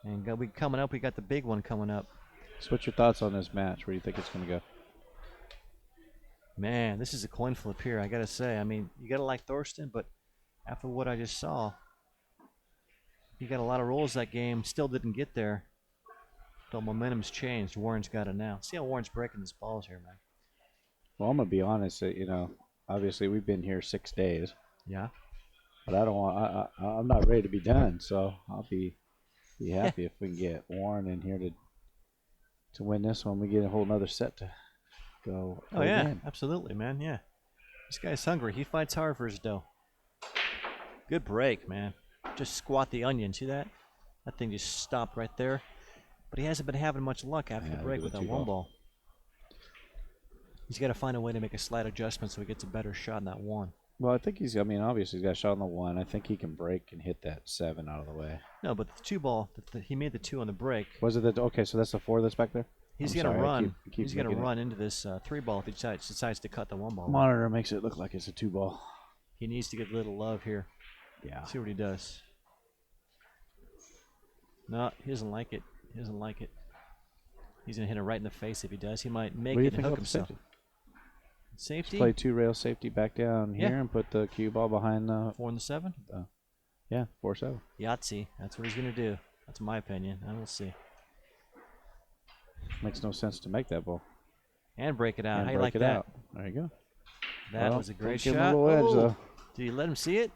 And we coming up. We got the big one coming up. So what's your thoughts on this match? Where do you think it's going to go? Man, this is a coin flip here, I got to say. I mean, you got to like Thorsten, but after what I just saw, he got a lot of rolls that game. Still didn't get there. The momentum's changed. Warren's got it now. See how Warren's breaking his balls here, man. Well, I'm going to be honest. Obviously we've been here 6 days. Yeah. But I don't want. I'm not ready to be done. So I'll be happy if we can get Warren in here to win this one. We get a whole nother set to go. Oh yeah, again. absolutely, man. Yeah, this guy's hungry. He fights hard for his dough. Good break, man. Just squat the onion. See that? That thing just stopped right there. But he hasn't been having much luck after the break with that one ball. He's got to find a way to make a slight adjustment so he gets a better shot in that one. Well, I think obviously he's got a shot on the one. I think he can break and hit that 7 out of the way. No, but the 2 ball, he made the 2 on the break. Was it okay? So that's the 4 that's back there. He's going to run. He's going to run into this 3 ball if he decides to cut the 1 ball. Monitor makes it look like it's a 2 ball. He needs to get a little love here. Yeah. See what he does. No, he doesn't like it. He doesn't like it. He's going to hit it right in the face if he does. He might make it and hook himself. Safety? Just play 2 rail safety back down here and put the cue ball behind the 4 and the 7? Yeah, 4-7. Yahtzee. That's what he's going to do. That's my opinion. I will see. Makes no sense to make that ball. And break it out. And How you break like it that? out. There you go. That Well, was a great give him shot. a little edge, Oh, though. did you let him see it?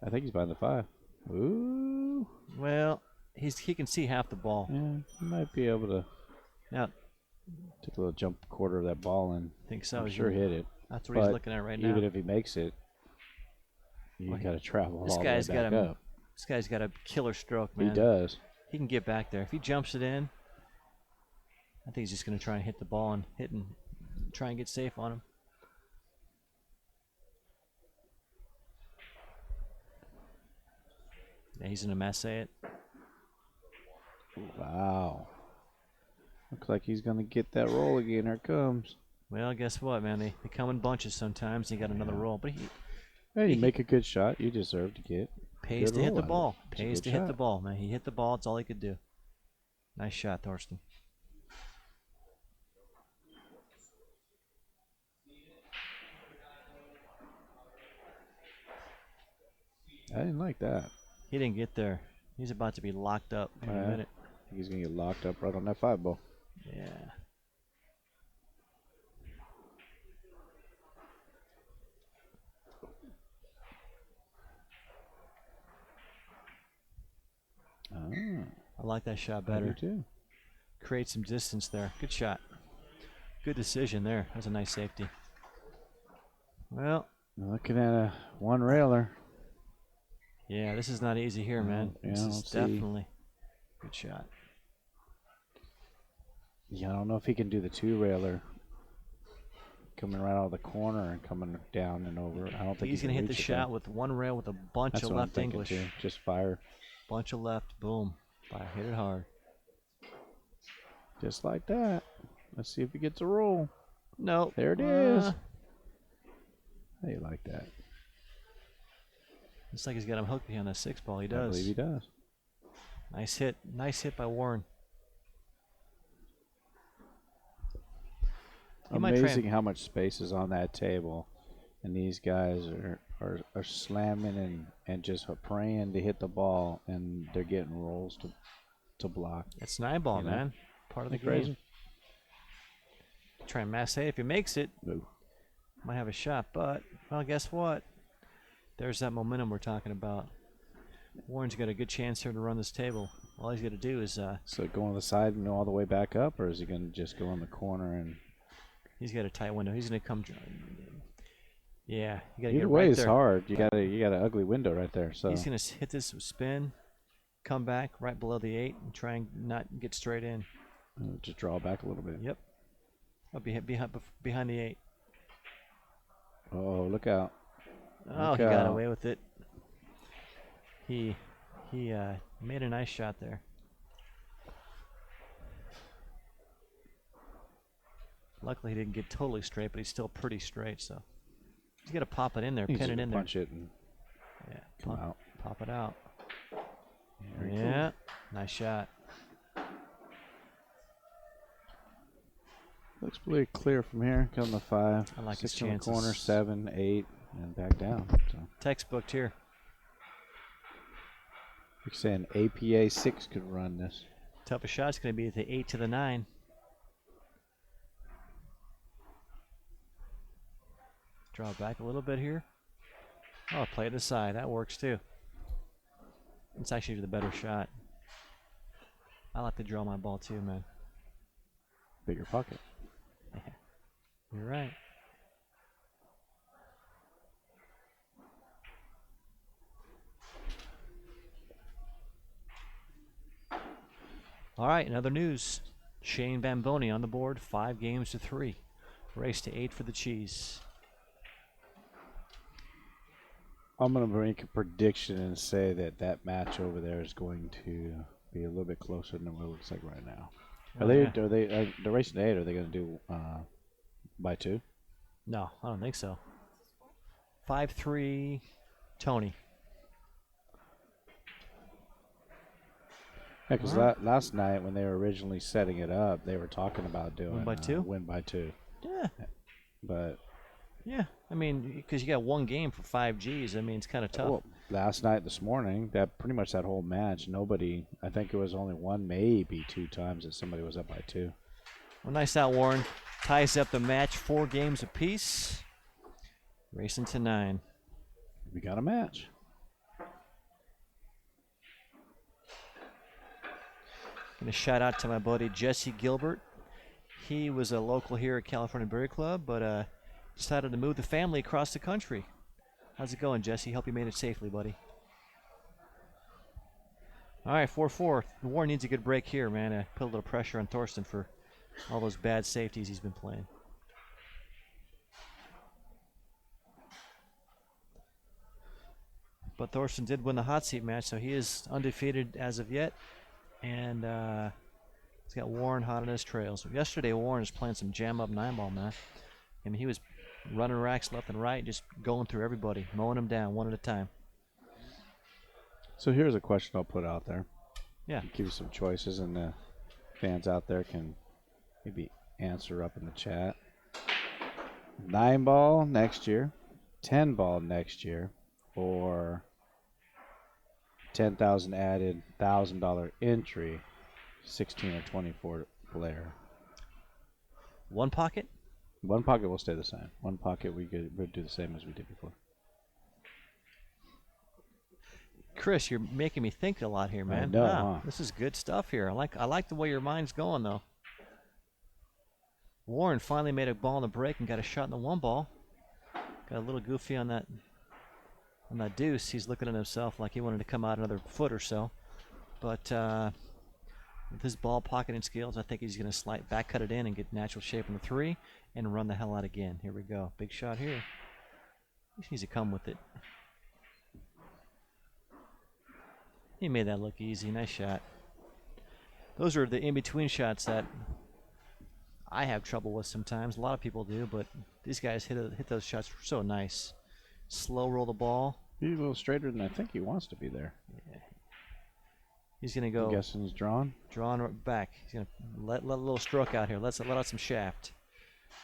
I think he's behind the 5. Ooh. Well, he can see half the ball. Yeah, he might be able to Now, take a little jump quarter of that ball and I think so. I'm sure hit it. That's what he's looking at right now. Even if he makes it, you got to travel all the way back up. This guy's got a killer stroke, man. He does. He can get back there. If he jumps it in, I think he's just going to try and hit the ball and try and get safe on him. Yeah, he's in a mess, say it. Wow. Looks like he's going to get that roll again. Here it comes. Well, guess what, man? They come in bunches sometimes. He got another roll, but Hey, you make a good shot. You deserve to get. Pays to hit the ball. It's a Pays good to hit shot. the ball, man. He hit the ball. It's all he could do. Nice shot, Thorsten. I didn't like that. He didn't get there. He's about to be locked up in a minute. I think he's going to get locked up right on that 5 ball. Yeah. I like that shot I do better. too. create some distance there. Good shot. Good decision there. That was a nice safety. Well, Looking at a one railer. yeah, this is not easy here, man. Yeah, This is let's see. definitely good shot. Yeah, I don't know if he can do the two railer. Coming right out of the corner and coming down and over. I don't think He's he gonna can hit the reach it, shot though. with one rail with a bunch That's of what I'm left thinking, English. too. Just fire. Bunch of left. Boom. Fire. Hit it hard. Just like that. Let's see if he gets a roll. Nope. There it is. How you like that? Looks like he's got him hooked behind that 6 ball. He I does. believe he does. Nice hit. Nice hit by Warren. He might try Amazing how much space is on that table. And these guys are slamming and just praying to hit the ball, and they're getting rolls to block. It's 9 ball, You know? man. Part of the Isn't that game. crazy? Try and mass it. If he makes it, No. might have a shot. But, well, guess what? There's that momentum we're talking about. Warren's got a good chance here to run this table. All he's got to do is So going to the side and go all the way back up, or is he going to just go in the corner and? he's got a tight window. He's going to come. Yeah, you got to Either get way right is there. hard. You got an ugly window right there. So He's going to hit this with spin, come back right below the 8, and try and not get straight in. just draw back a little bit. Yep. I'll be behind the 8. Oh, look out! Oh, Look he got out. away with it. He made a nice shot there. Luckily, he didn't get totally straight, but he's still pretty straight. So he's got to pop it in there, He's pin it just in there. punch it and Yeah, come out. pop it out. Very cool. Yeah, nice shot. Looks pretty clear from here. Come to 5. I like his 6 in the corner, chances. 7, 8, and back down. So Textbooked here. you're saying APA 6 could run this. Toughest shot's going to be the 8 to the 9. Draw it back a little bit here. Oh, play it to the side. That works too. It's actually the better shot. I like to draw my ball too, man. Bigger pocket. You're right. All right, in other news, Shane Bamboni on the board, 5 games to 3. Race to 8 for the cheese. I'm going to make a prediction and say that match over there is going to be a little bit closer than what it looks like right now. Oh, Are they? yeah. Are they? They're racing to 8. Are they going to do by 2? No, I don't think so. 5-3, Tony. Yeah, because last night when they were originally setting it up, they were talking about doing Win by 2? Win by 2. Yeah, But yeah. I mean, because you got 1 game for 5 Gs. I mean, it's kind of tough. well, last night, this morning, that pretty much that whole match, nobody. I think it was only 1, maybe 2 times that somebody was up by 2. Well, nice out, Warren. Ties up the match, 4 games apiece. Racing to 9. We got a match. Gonna shout out to my buddy Jesse Gilbert. He was a local here at California Billiard Club, but decided to move the family across the country. How's it going, Jesse? Hope you made it safely, buddy. All right, 4-4. Warren needs a good break here, man. Put a little pressure on Thorsten for all those bad safeties he's been playing. But Thorsten did win the hot seat match, so he is undefeated as of yet. And he's got Warren hot on his trail. So yesterday, Warren was playing some jam-up 9-ball, man. I mean, he was running racks left and right, just going through everybody, mowing them down one at a time. So here's a question I'll put out there. Yeah. Give you some choices, and the fans out there can maybe answer up in the chat. 9-ball next year, 10-ball next year, or 10,000 added, $1,000 entry, 16 or 24 player. One pocket? One pocket will stay the same. One pocket we'll do the same as we did before. Chris, you're making me think a lot here, man. know, huh? This is good stuff here. I like the way your mind's going, though. Warren finally made a ball on the break and got a shot in the 1 ball. Got a little goofy on that deuce. He's looking at himself like he wanted to come out another foot or so. But with his ball pocketing skills, I think he's going to back cut it in and get natural shape on the 3 and run the hell out again. Here we go. Big shot here. He just needs to come with it. He made that look easy. Nice shot. Those are the in-between shots that I have trouble with sometimes. A lot of people do, but these guys hit those shots so nice. Slow roll the ball. He's a little straighter than I think he wants to be there. Yeah. He's going to go. I'm guessing he's drawn. Drawn back. He's going to let a little stroke out here. Let out some shaft.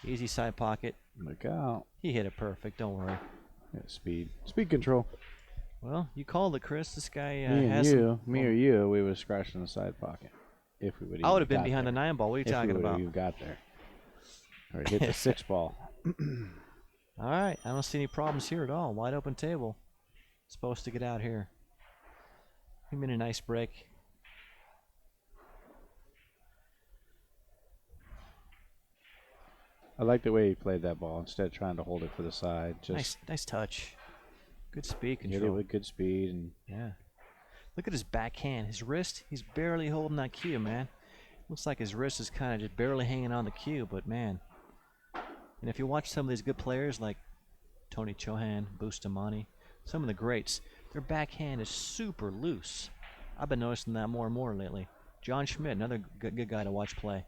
Easy side pocket. Look out. He hit it perfect. Don't worry. Yeah, speed control. Well, you called it, Chris. This guy me or you, we would have scratched in the side pocket. If we would. I would have been behind the 9 ball. What are you talking about? You got there. Or hit the 6 ball. All right. I don't see any problems here at all. Wide open table. Supposed to get out here. He made a nice break. I like the way he played that ball instead of trying to hold it for the side. Just nice touch. Good speed hit control. it with good speed and yeah. Look at his backhand. His wrist, he's barely holding that cue, man. Looks like his wrist is kind of just barely hanging on the cue, but man. And if you watch some of these good players like Tony Chohan, Bustamante, some of the greats, their backhand is super loose. I've been noticing that more and more lately. John Schmidt, another good guy to watch play.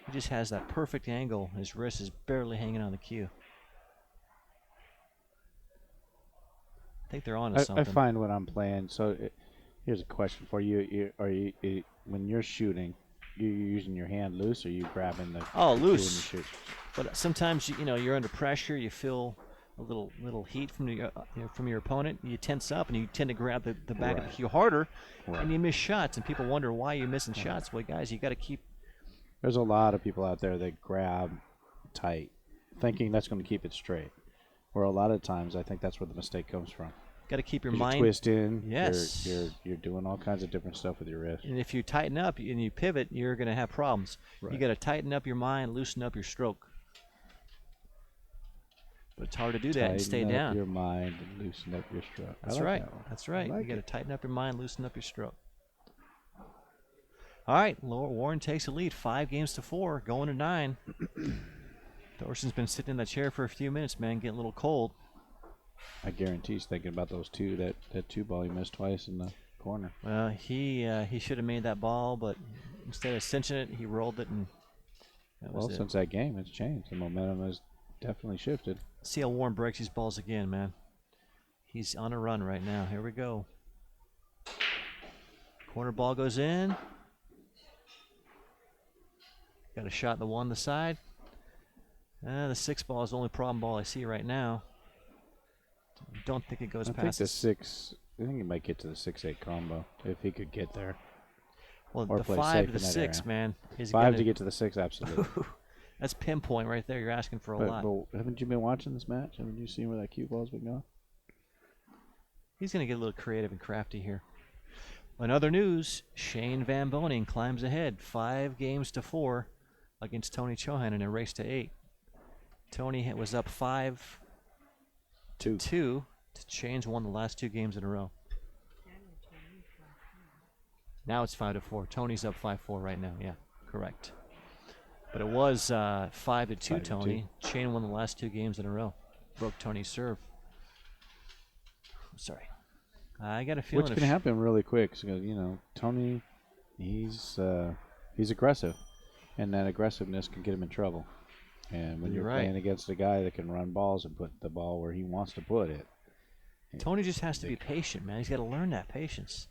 He just has that perfect angle. His wrist is barely hanging on the cue. I think they're on to something. I find when I'm playing, here's a question for you. When you're shooting, you're using your hand loose or you grabbing the cue loose. when you shoot? But sometimes you're under pressure. You feel a little heat from your opponent. You tense up and you tend to grab the back of the cue harder, and you miss shots. And people wonder why you're missing shots. Well, guys, you got to keep. There's a lot of people out there that grab tight, thinking that's going to keep it straight. Where a lot of times I think that's where the mistake comes from. Got to keep your You're mind. twisting. Yes. You're doing all kinds of different stuff with your wrist. And if you tighten up and you pivot, you're going to have problems. Right. You got to tighten up your mind, loosen up your stroke. But it's hard to do that and stay Tighten up down. your mind and loosen up your stroke. That's I like right. that one. That's right. I like You got it. to tighten up your mind, loosen up your stroke. All right, Warren takes the lead, 5-4, going to 9. Thorsten's been sitting in that chair for a few minutes, man, getting a little cold. I guarantee he's thinking about those two. That 2 ball he missed twice in the corner. Well, he should have made that ball, but instead of cinching it, he rolled it, and that was Well, it. since that game, it's changed. The momentum has definitely shifted. See how Warren breaks these balls again, man. He's on a run right now. Here we go. Corner ball goes in. Got a shot in the 1 the side. The 6 ball is the only problem ball I see right now. Don't think it goes I think past the 6. I think he might get to the 6-8 combo if he could get there. Well, or the play 5 safe to the in that 6, area. man. Is 5 gonna, to get to the 6, absolutely. That's pinpoint right there. You're asking for a lot. But haven't you been watching this match? Haven't you seen where that cue ball's been going? He's going to get a little creative and crafty here. In other news, Shane Van Boning climbs ahead 5-4 against Tony Chohan in a race to 8. Tony was up 5-2. Shane's won the last 2 games in a row. Now it's 5-4. Tony's up 5-4 right now. Yeah, correct. But it was 5-2 Tony. Shane won the last 2 games in a row. Broke Tony's serve. Sorry. I got a feeling. Which can happen really quick. So, Tony, he's aggressive, and that aggressiveness can get him in trouble. And when you're playing against a guy that can run balls and put the ball where he wants to put it, Tony just has to be patient, man. He's got to learn that patience.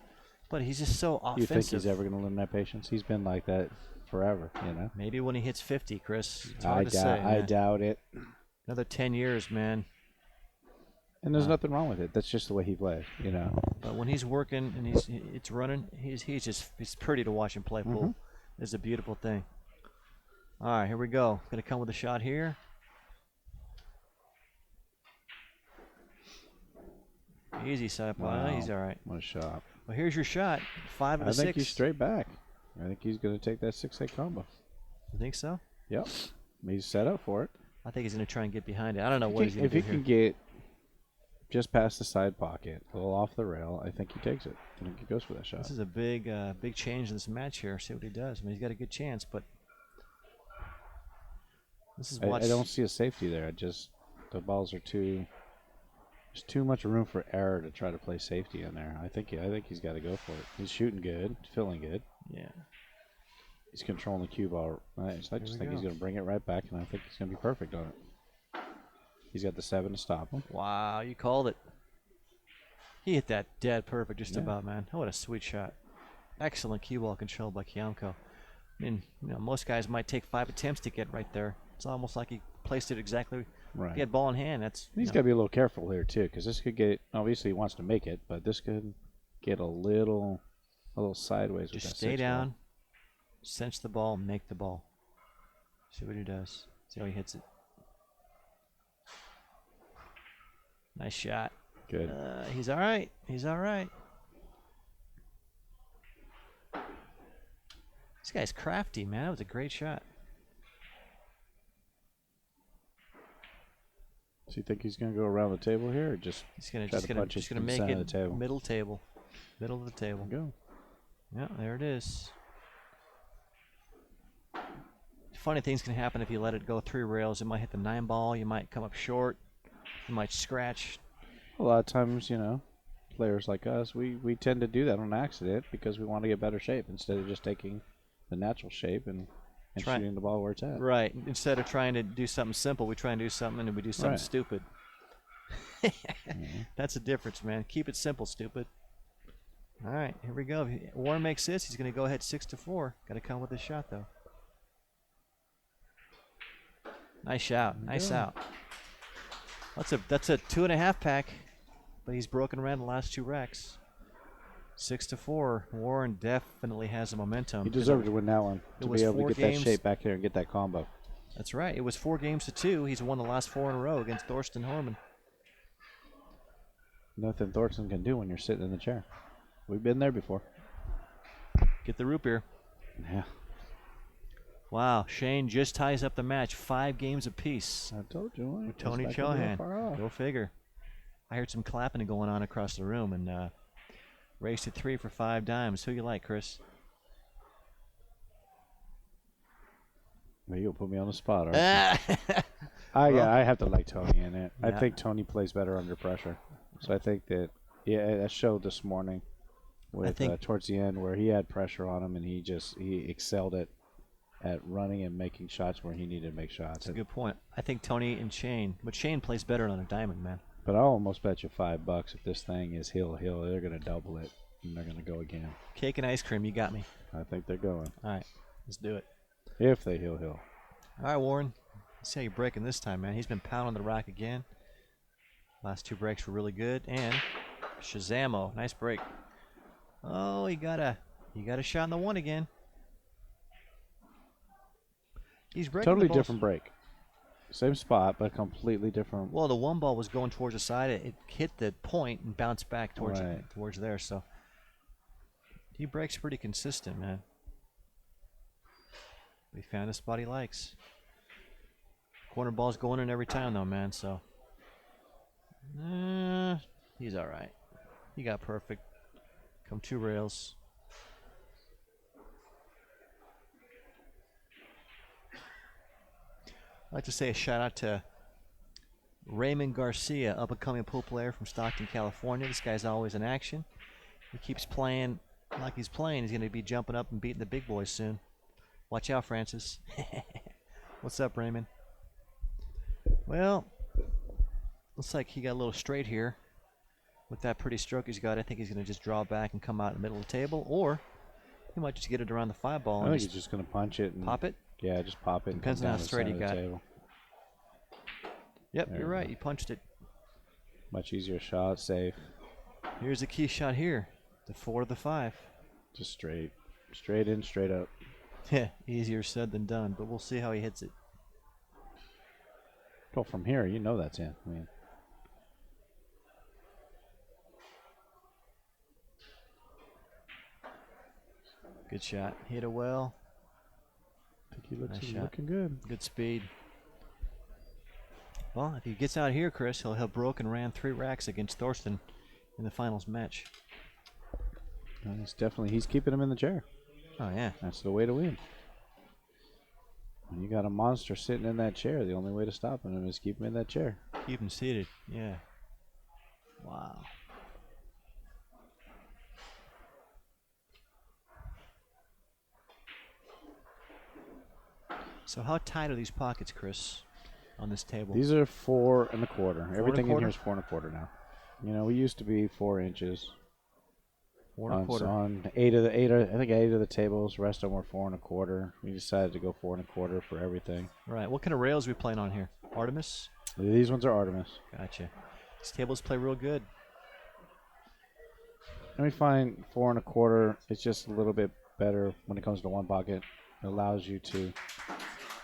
But he's just so offensive. You think he's ever going to learn that patience? He's been like that forever, Maybe when he hits 50, Chris. It's I hard to say, I doubt it. Another 10 years, man. And there's nothing wrong with it. That's just the way he plays, But when he's working and it's running, it's pretty to watch him play pool. It's a beautiful thing. All right, here we go. Going to come with a shot here. Easy side ball. Wow. He's all right. What a shot. Well, here's your shot. 5 of the 6. I think he's straight back. I think he's going to take that 6-8 combo. You think so? Yep. He's set up for it. I think he's going to try and get behind it. I don't know what he's going If to he do can here. get just past the side pocket, a little off the rail, I think he takes it. I think he goes for that shot. This is a big change in this match here. See what he does. I mean, he's got a good chance, but this is I don't see a safety there. The balls are there's too much room for error to try to play safety in there. I think he's got to go for it. He's shooting good, feeling good. Yeah. He's controlling the cue ball. I just think he's going to bring it right back, and I think he's going to be perfect on it. He's got the 7 to stop him. Wow, you called it. He hit that dead perfect just about, man. Oh, what a sweet shot. Excellent cue ball control by KIAMCO. I mean, most guys might take 5 attempts to get right there. It's almost like he placed it exactly. Right. He had ball in hand. He's got to be a little careful here too, because this could get. Obviously, he wants to make it, but this could get a little sideways. Just with that stay 6 ball. down, cinch the ball, make the ball. See what he does. See how he hits it. Nice shot. Good. He's all right. He's all right. This guy's crafty, man. That was a great shot. So you think he's going to go around the table here, or just He's gonna try just to gonna punch just it gonna from the make center it of the table? middle table, middle of the table. Go. Yeah, there it is. Funny things can happen if you let it go 3 rails. You might hit the 9 ball. You might come up short. You might scratch. A lot of times, players like us, we tend to do that on accident because we want to get better shape instead of just taking the natural shape and shooting the ball where it's at. Right. Instead of trying to do something simple, we try and do something and we do something Right. stupid. That's the difference, man. Keep it simple, stupid. All right, here we go. If Warren makes this, he's going to go ahead 6-4. Got to come with a shot, though. Nice shot. Nice out. That's a 2.5 pack, but he's broken around the last 2 racks. 6-4. Warren definitely has the momentum. He deserved to win that one, to was be able 4 to get games. that shape back there and get that combo. That's right. It was 4-2. He's won the last 4 in a row against Thorsten HOHMANN. Nothing Thorsten can do when you're sitting in the chair. We've been there before. Get the root beer. Yeah. Wow, Shane just ties up the match. 5 games apiece. I told you. With Tony Chohan. Go figure. I heard some clapping going on across the room and raced at 3 for 5 dimes. Who you like, Chris? Well, you'll put me on the spot, aren't you? I have to like Tony in it. Yeah. I think Tony plays better under pressure. So I think that, that showed this morning with towards the end where he had pressure on him and he excelled at running and making shots where he needed to make shots. That's a good point. I think Tony and Shane, but Shane plays better on a diamond, man. But I'll almost bet you $5 if this thing is hill, they're going to double it and they're going to go again. Cake and ice cream, you got me. I think they're going. All right, let's do it. If they hill. All right, Warren. Let's see how you're breaking this time, man. He's been pounding the rack again. Last 2 breaks were really good. And Shazamo, nice break. Oh, he got a shot in the 1 again. He's breaking Totally the balls. different break. Same spot, but completely different. Well, the 1 ball was going towards the side. It hit the point and bounced back towards towards there. So he breaks pretty consistent, man. He found a spot he likes. Corner ball's going in every time, though, man. So he's all right. He got perfect. Come 2 rails. I'd like to say a shout out to Raymond Garcia, up-and-coming pool player from Stockton, California. This guy's always in action. He keeps playing like he's playing. He's going to be jumping up and beating the big boys soon. Watch out, Francis. What's up, Raymond? Well, looks like he got a little straight here. With that pretty stroke he's got, I think he's going to just draw back and come out in the middle of the table, or he might just get it around the 5 ball I and think he's just going to punch it and pop it. Yeah, just pop it. Depends and on come how down straight the he center of the got. table. Yep, There you're you right. go. You punched it. Much easier shot, safe. Here's a key shot here. The 4 to the 5. Just straight in, straight up. Yeah, easier said than done, but we'll see how he hits it. Well, from here, that's in. I mean, Good shot. Hit it well. I think he looks Nice shot. looking good. Good speed. Well, if he gets out here, Chris, he'll have broken ran 3 racks against Thorsten in the finals match. He's keeping him in the chair. Oh, yeah. That's the way to win. When you got a monster sitting in that chair, the only way to stop him is keep him in that chair. Keep him seated. Yeah. Wow. So how tight are these pockets, Chris, on this table? These are 4 1/4. Everything in here quarter? is 4 1/4 now. You know, we used to be 4 inches. 4 1/4. On 8 of the tables, the rest of them were 4 1/4. We decided to go 4 1/4 for everything. Right. What kind of rails are we playing on here? Artemis? These ones are Artemis. Gotcha. These tables play real good. And we find 4 1/4. It's just a little bit better when it comes to one pocket. It allows you to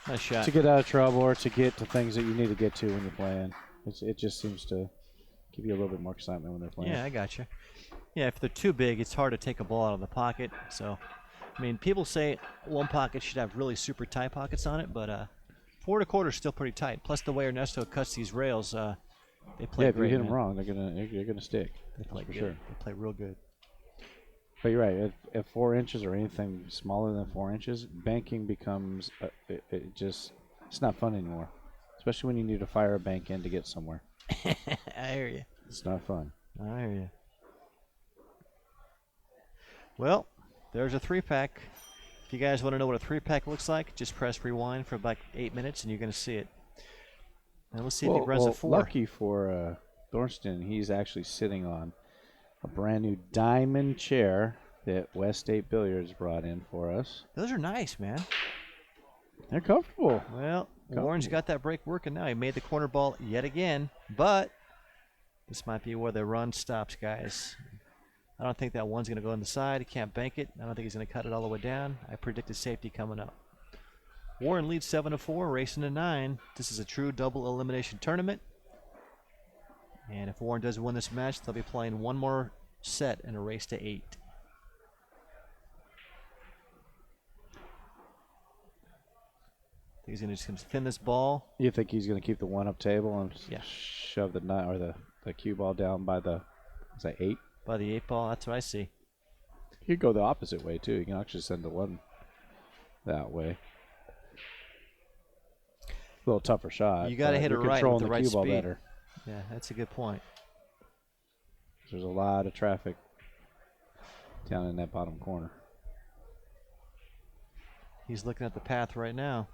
Nice shot. get out of trouble or to get to things that you need to get to when you're playing. It just seems to give you a little bit more excitement when they're playing. Yeah, I gotcha. Yeah, if they're too big, it's hard to take a ball out of the pocket. So, I mean, people say one pocket should have really super tight pockets on it, but 4 1/4 is still pretty tight. Plus, the way Ernesto cuts these rails, they play If you great. hit them man. wrong, they're gonna stick. They play for good. sure. They play real good. But you're right. At 4 inches or anything smaller than 4 inches, banking becomes it's not fun anymore. Especially when you need to fire a bank in to get somewhere. I hear you. It's not fun. I hear you. Well, there's a 3-pack. If you guys want to know what a 3-pack looks like, just press rewind for about 8 minutes and you're going to see it. Now let's see if he runs a 4. Lucky for Thorsten, he's actually sitting on a brand new diamond chair that West State Billiards brought in for us. Those are nice, man. They're comfortable. Well, Warren's got that break working now. He made the corner ball yet again, but this might be where the run stops, guys. I don't think that one's going to go on the side. He can't bank it. I don't think he's going to cut it all the way down. I predicted safety coming up. Warren leads 7-4, racing to 9. This is a true double elimination tournament. And if Warren does win this match, they'll be playing one more set in a race to 8. He's just going to spin this ball. You think he's going to keep the 1-up table and Yeah. shove the 9 or the cue ball down by the, is that 8? By the 8 ball, that's what I see. You could go the opposite way too. You can actually send the 1 that way. A little tougher shot. You got to but hit it you're right with controlling the right cue ball speed. better. Yeah, that's a good point. There's a lot of traffic down in that bottom corner. He's looking at the path right now.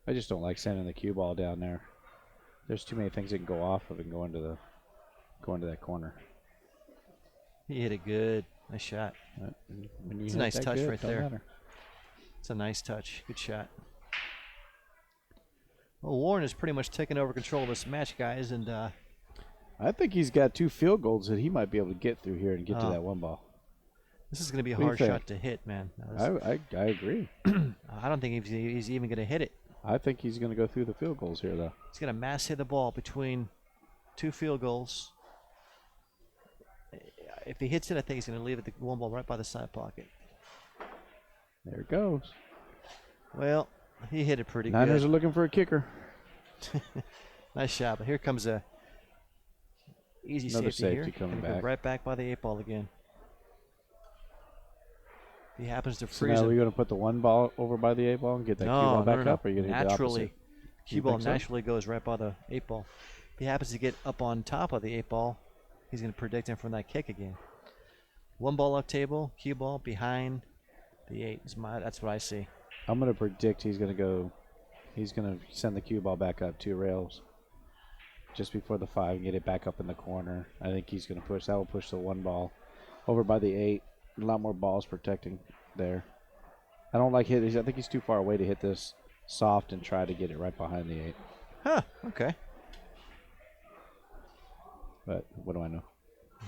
I just don't like sending the cue ball down there. There's too many things that can go off of and go into that corner. He hit it good. Nice shot. When you It's a hit nice that touch good, right don't there. matter. It's a nice touch. Good shot. Well, Warren has pretty much taken over control of this match, guys, and I think he's got 2 field goals that he might be able to get through here and get to Oh. that 1 ball. this is going to be a What do you hard think? shot to hit, man. I agree. I don't think he's even going to hit it. I think he's going to go through the field goals here, though. He's going to mass hit the ball between 2 field goals. If he hits it, I think he's going to leave it the 1 ball right by the side pocket. There it goes. Well, he hit it pretty Niners good. are looking for a kicker. Nice shot, but here comes a easy Another safety safety here. coming Gonna go back. right back by the 8 ball again. If he happens to So freeze now it. we're going to put the 1 ball over by the 8 ball and get that cue ball back up, or are you going to do the naturally, opposite? cue You ball think so? naturally goes right by the 8 ball. If he happens to get up on top of the 8 ball, he's going to predict him from that kick again. 1 ball up table, cue ball behind the 8. That's what I see. I'm going to predict he's going to send the cue ball back up 2 rails just before the 5 and get it back up in the corner. I think he's going to push. That will push the 1 ball over by the 8. A lot more balls protecting there. I don't like hit. I think he's too far away to hit this soft and try to get it right behind the 8. Huh, okay. But what do I know?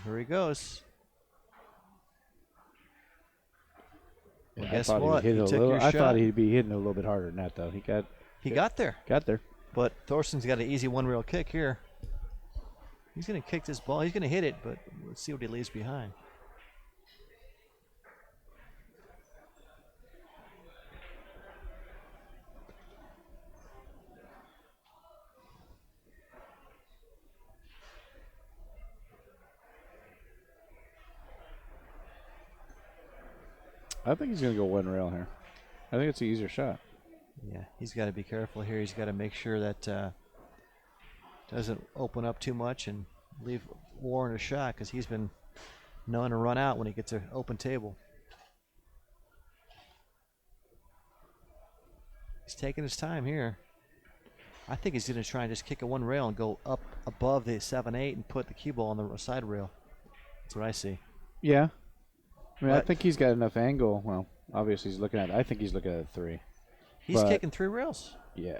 Here he goes. Well, Yeah, guess I thought what? He He hit took a little, your I shot. thought he'd be hitting a little bit harder than that, though. He He got there. got there. But Thorsten's got an easy 1 rail kick here. He's going to kick this ball. He's going to hit it, but let's see what he leaves behind. I think he's going to go one rail here. I think it's an easier shot. Yeah, he's got to be careful here. He's got to make sure that doesn't open up too much and leave Warren a shot, because he's been known to run out when he gets an open table. He's taking his time here. I think he's going to try and just kick a one rail and go up above the 7-8 and put the cue ball on the side rail. That's what I see. Yeah. I mean, I But- think he's got enough angle. Well, obviously he's looking at. I think he's looking at a 3. He's But- kicking 3 rails. Yeah.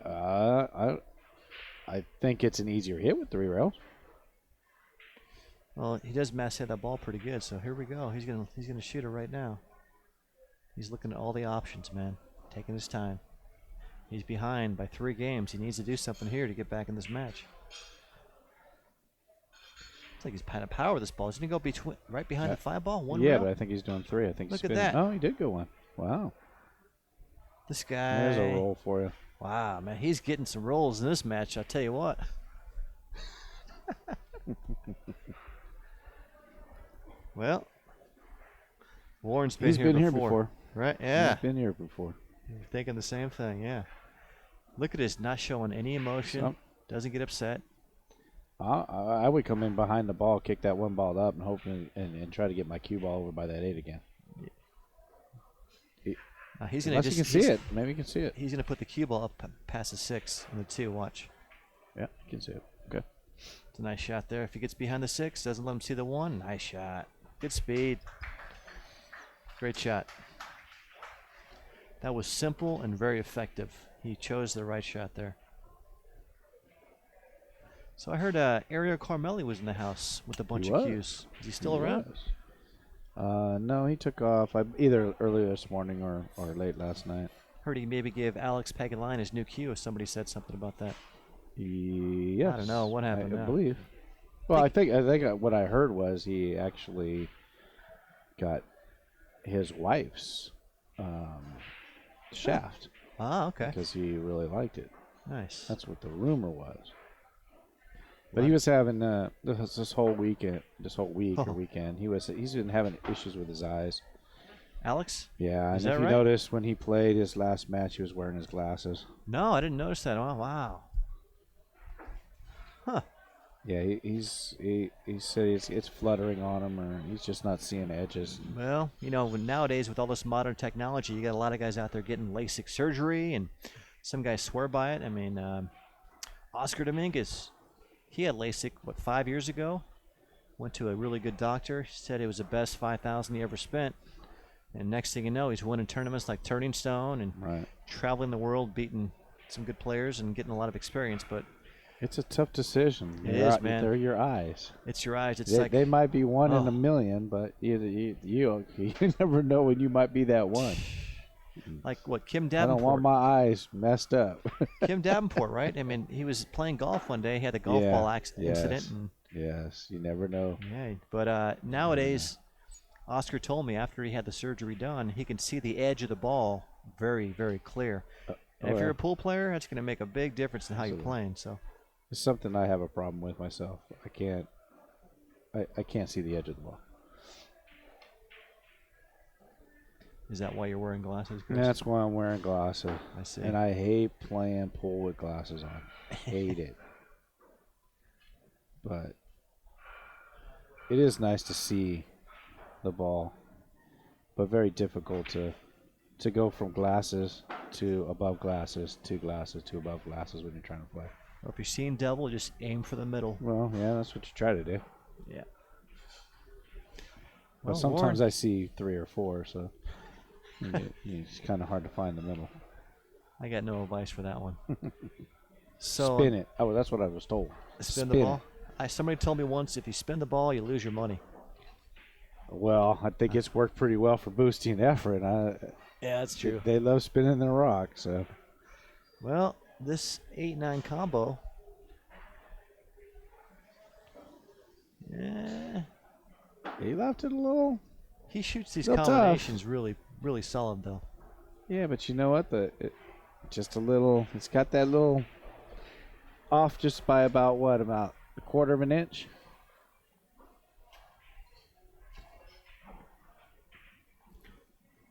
I think it's an easier hit with 3 rails. Well, he does mass hit that ball pretty good, so here we go. He's gonna shoot it right now. He's looking at all the options, man. Taking his time. He's behind by 3 games. He needs to do something here to get back in this match. It's like he's kind of power this ball. Isn't he go right behind the 5 ball? One Yeah, rail? but I think he's doing 3. I think Look he's at spinning. that. Oh, he did go 1. Wow. This guy. There's a roll for you. Wow, man, he's getting some rolls in this match. I'll tell you what. Well, Warren's been He's here been here before, before. right? Yeah, He's been here before. You're thinking the same thing. Yeah. Look at this, not showing any emotion. So- Doesn't get upset. I would come in behind the ball, kick that one ball up, and hope and try to get my cue ball over by that 8 again. He's gonna Unless you can see it. Maybe you can see it. He's gonna put the cue ball up past the 6 and the 2. Watch. Yeah, you can see it. Okay. It's a nice shot there. If he gets behind the 6, doesn't let him see the 1. Nice shot. Good speed. Great shot. That was simple and very effective. He chose the right shot there. So I heard Ariel Carmelli was in the house with a bunch He of was. cues. Is he still around? No, he took off either earlier this morning or late last night. Heard he maybe gave Alex Pagaline his new cue. Somebody said something about that. Yes. I don't know. What happened I now? believe. Well, I think what I heard was he actually got his wife's shaft Ah, okay. because he really liked it. Nice. That's what the rumor was. But he was having this whole weekend, or weekend. He's been having issues with his eyes. Alex? Yeah, Is and that if you right? noticed when he played his last match, he was wearing his glasses. No, I didn't notice that. Oh, wow. Huh. Yeah, he said it's fluttering on him, or he's just not seeing edges. Well, you know, nowadays with all this modern technology, you got a lot of guys out there getting LASIK surgery, and some guys swear by it. I mean, Oscar Dominguez, he had LASIK, 5 years ago? Went to a really good doctor. He said it was the best $5,000 he ever spent. And next thing you know, he's winning tournaments like Turning Stone and Right. traveling the world, beating some good players and getting a lot of experience. But It's a tough decision. It is, man. They're your eyes. it's your eyes. It's They, like they might be one in Oh. a million, but you never know when you might be that one. what Kim I Davenport. don't want my eyes messed up. Kim Davenport, right? I mean, he was playing golf one day. He had a golf Yeah, ball yes. incident, and Yes, you never know. yeah. But nowadays, Oscar told me after he had the surgery done, he can see the edge of the ball very, very clear. And if yeah. you're a pool player, that's going to make a big difference in how you're Absolutely. playing. So It's something I have a problem with myself. I can't see the edge of the ball. is that why you're wearing glasses, Chris? That's why I'm wearing glasses. I see. And I hate playing pool with glasses on. Hate it. But it is nice to see the ball, but very difficult to go from glasses to above glasses to glasses to above glasses when you're trying to play. Or if you're seeing double, just aim for the middle. Well, yeah, that's what you try to do. Yeah. But Well, sometimes Warren, I see 3 or 4, so it's kind of hard to find the middle. I got no advice for that one. So Spin it. Oh, that's what I was told. spin the ball. Somebody told me once, if you spin the ball, you lose your money. Well, I think it's worked pretty well for boosting effort. Yeah, that's true. They love spinning the rock, so Well, this 8-9 combo Eh, He left it a little. he shoots these Still tough. combinations really, really solid though. Yeah, but you know what? Just a little. It's got that little off just by about what? About a quarter of an inch.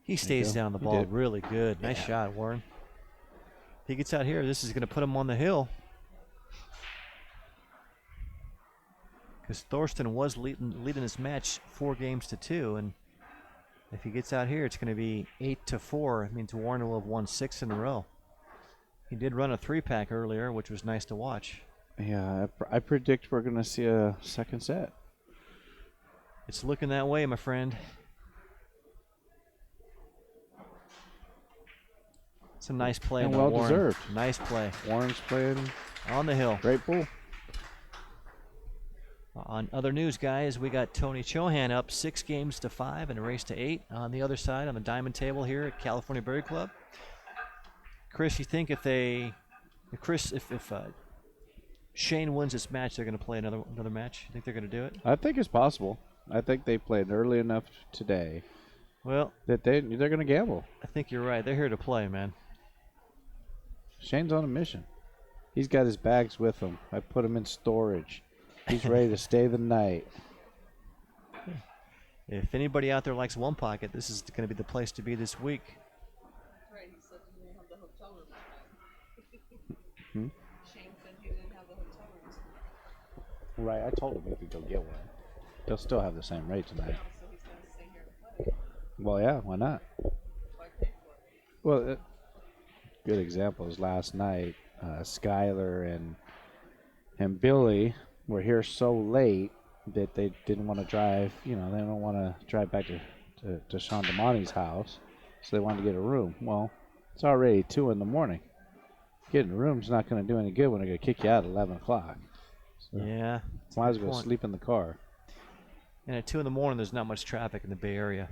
He stays go. down the He ball did. really good. Nice Yeah. shot, Warren. If he gets out here, this is going to put him on the hill. Because Thorsten was leading this match 4-2, and if he gets out here, it's going to be 8-4. It means Warren will have won 6 in a row. He did run a 3-pack earlier, which was nice to watch. Yeah, I predict we're going to see a second set. It's looking that way, my friend. It's a nice play. And by well Warren. deserved. Nice play. Warren's playing On the hill. great pool. On other news, guys, we got Tony Chohan up 6-5 in a race to 8 on the other side on the diamond table here at California Billiard Club. Chris, you think if Shane wins this match, they're going to play another match? You think they're going to do it? I think it's possible. I think they played early enough today Well, that they're going to gamble. I think you're right. They're here to play, man. Shane's on a mission. He's got his bags with him. I put him in storage. He's ready to stay the night. If anybody out there likes one pocket, this is going to be the place to be this week. Right, he said he didn't have the hotel room tonight. Hmm? Shane said he didn't have the hotel rooms. Right, I told him he could go get one. They'll still have the same rate tonight. So he's going to stay here and play. Well, yeah, why not? Why pay for it? Well, good example is last night, Skylar and Billy were here so late that they didn't want to drive. You know, they don't want to drive back to Sean DeMonte's house, so they wanted to get a room. Well, it's already 2 in the morning. Getting a room's not going to do any good when they're going to kick you out at 11 o'clock. So Yeah. might as good well point. sleep in the car. And at 2 in the morning, there's not much traffic in the Bay Area.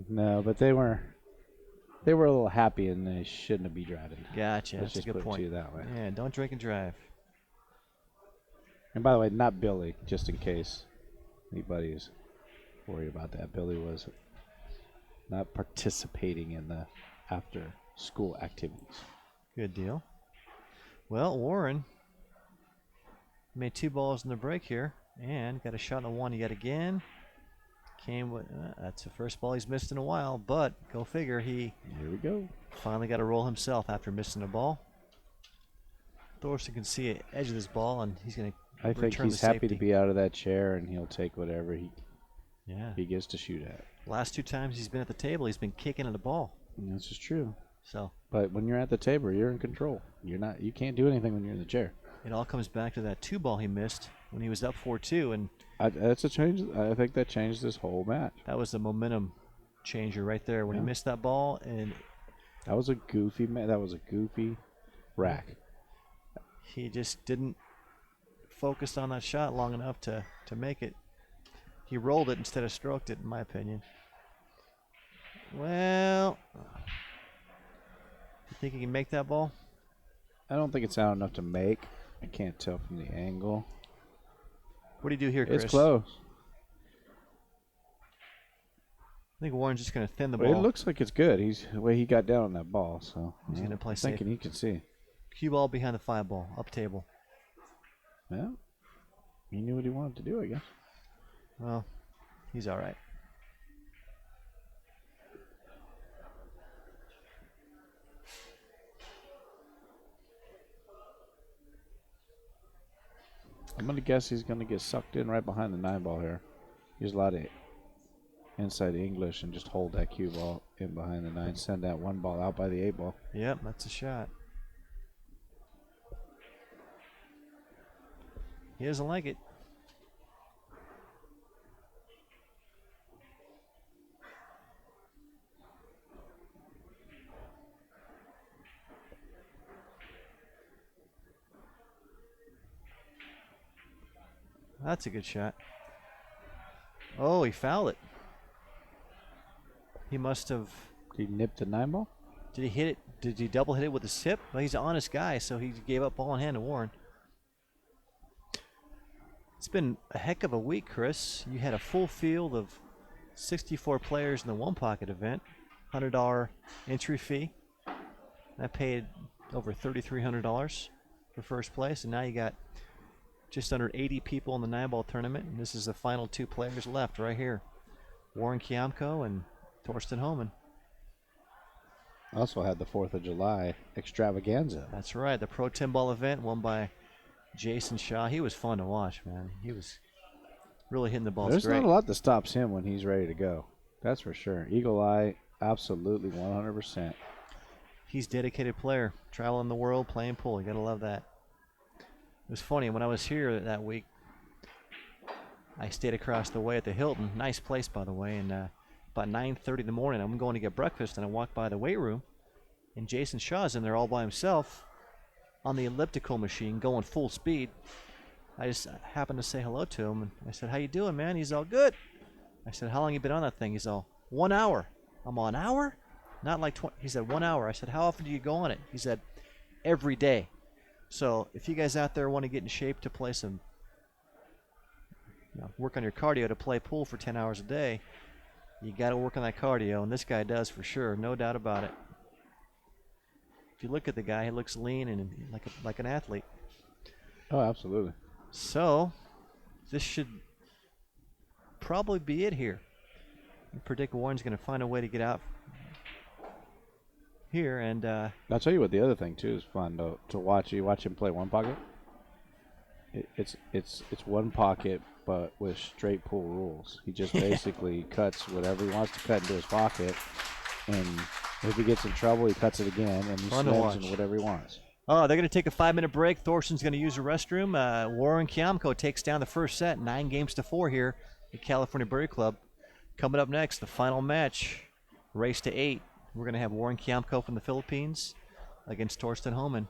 No, but they were a little happy and they shouldn't be driving. Gotcha. Let's That's a just good put it to point. you that way. Yeah, don't drink and drive. And by the way, not Billy, just in case anybody's worried about that. Billy was not participating in the after-school activities. Good deal. Well, Warren made 2 balls in the break here and got a shot on the 1 yet again. Came with that's the first ball he's missed in a while, but go figure, he Here we go. finally got a roll himself after missing a ball. Thorsten can see the edge of this ball, and he's going to I think return he's the happy safety. to be out of that chair, and he'll take whatever Yeah. he gets to shoot at. Last 2 times he's been at the table, he's been kicking at the ball. And this is true. So But when you're at the table, you're in control. You can't do anything when you're in the chair. it all comes back to that 2 ball he missed when he was up 4-2, and That's a change. I think that changed this whole match. that was the momentum changer right there when he Yeah. missed that ball, and That was a goofy rack. he just didn't focus on that shot long enough to make it. He rolled it instead of stroked it, in my opinion. Well, you think he can make that ball? I don't think it's out enough to make. I can't tell from the angle. What do you do here, Chris? It's close. I think Warren's just going to thin the But it ball. looks like it's good. He's the way he got down on that ball. So He's gonna play I'm thinking safe. he can see. Cue ball behind the 5 ball, up table. Yeah, he knew what he wanted to do, I guess. Well, he's all right. I'm gonna guess he's gonna get sucked in right behind the 9 ball here. Use a lot of inside English and just hold that cue ball in behind the 9. Send that 1 ball out by the 8 ball. Yep, that's a shot. He doesn't like it. That's a good shot. Oh, he fouled it. He must have. He nipped the 9 ball. Did he hit it? Did he double hit it with his hip? Well, he's an honest guy, so he gave up ball in hand to Warren. It's been a heck of a week, Chris. You had a full field of 64 players in the one pocket event, $100 entry fee. I paid over $3,300 for first place, and now you got just under 80 people in the 9-ball tournament, and this is the final 2 players left right here, Warren KIAMCO and Thorsten HOHMANN. Also had the 4th of July extravaganza. That's right, the Pro 10-ball event won by Jason Shaw. He was fun to watch, man. He was really hitting the balls There's great. not a lot that stops him when he's ready to go. That's for sure. Eagle eye, absolutely 100%. He's a dedicated player, traveling the world, playing pool. You got to love that. It was funny, when I was here that week, I stayed across the way at the Hilton. Nice place, by the way. And about 9:30 in the morning, I'm going to get breakfast, and I walk by the weight room, and Jason Shaw's in there all by himself on the elliptical machine going full speed. I just happened to say hello to him, and I said, "How you doing, man?" He's all, "Good." I said, "How long you been on that thing?" He's all, "1 hour." I'm all, "An hour?" Not like 20. He said, 1 hour. I said, "How often do you go on it?" He said, "Every day." So if you guys out there want to get in shape to play some, work on your cardio to play pool for 10 hours a day, you got to work on that cardio, and this guy does for sure, no doubt about it. If you look at the guy, he looks lean and like an athlete. Oh, absolutely. So this should probably be it here. I predict Warren's going to find a way to get out here, and I'll tell you what, the other thing too is fun to watch. You watch him play one pocket. It's one pocket, but with straight pool rules. He just basically cuts whatever he wants to cut into his pocket, and if he gets in trouble, he cuts it again, and he swims in whatever he wants. Oh, they're going to take a 5-minute break. Thorsten's going to use the restroom. Warren KIAMCO takes down the first set, 9-4 here at California Billiard Club. Coming up next, the final match, race to 8. We're going to have Warren KIAMCO from the Philippines against Thorsten HOHMANN.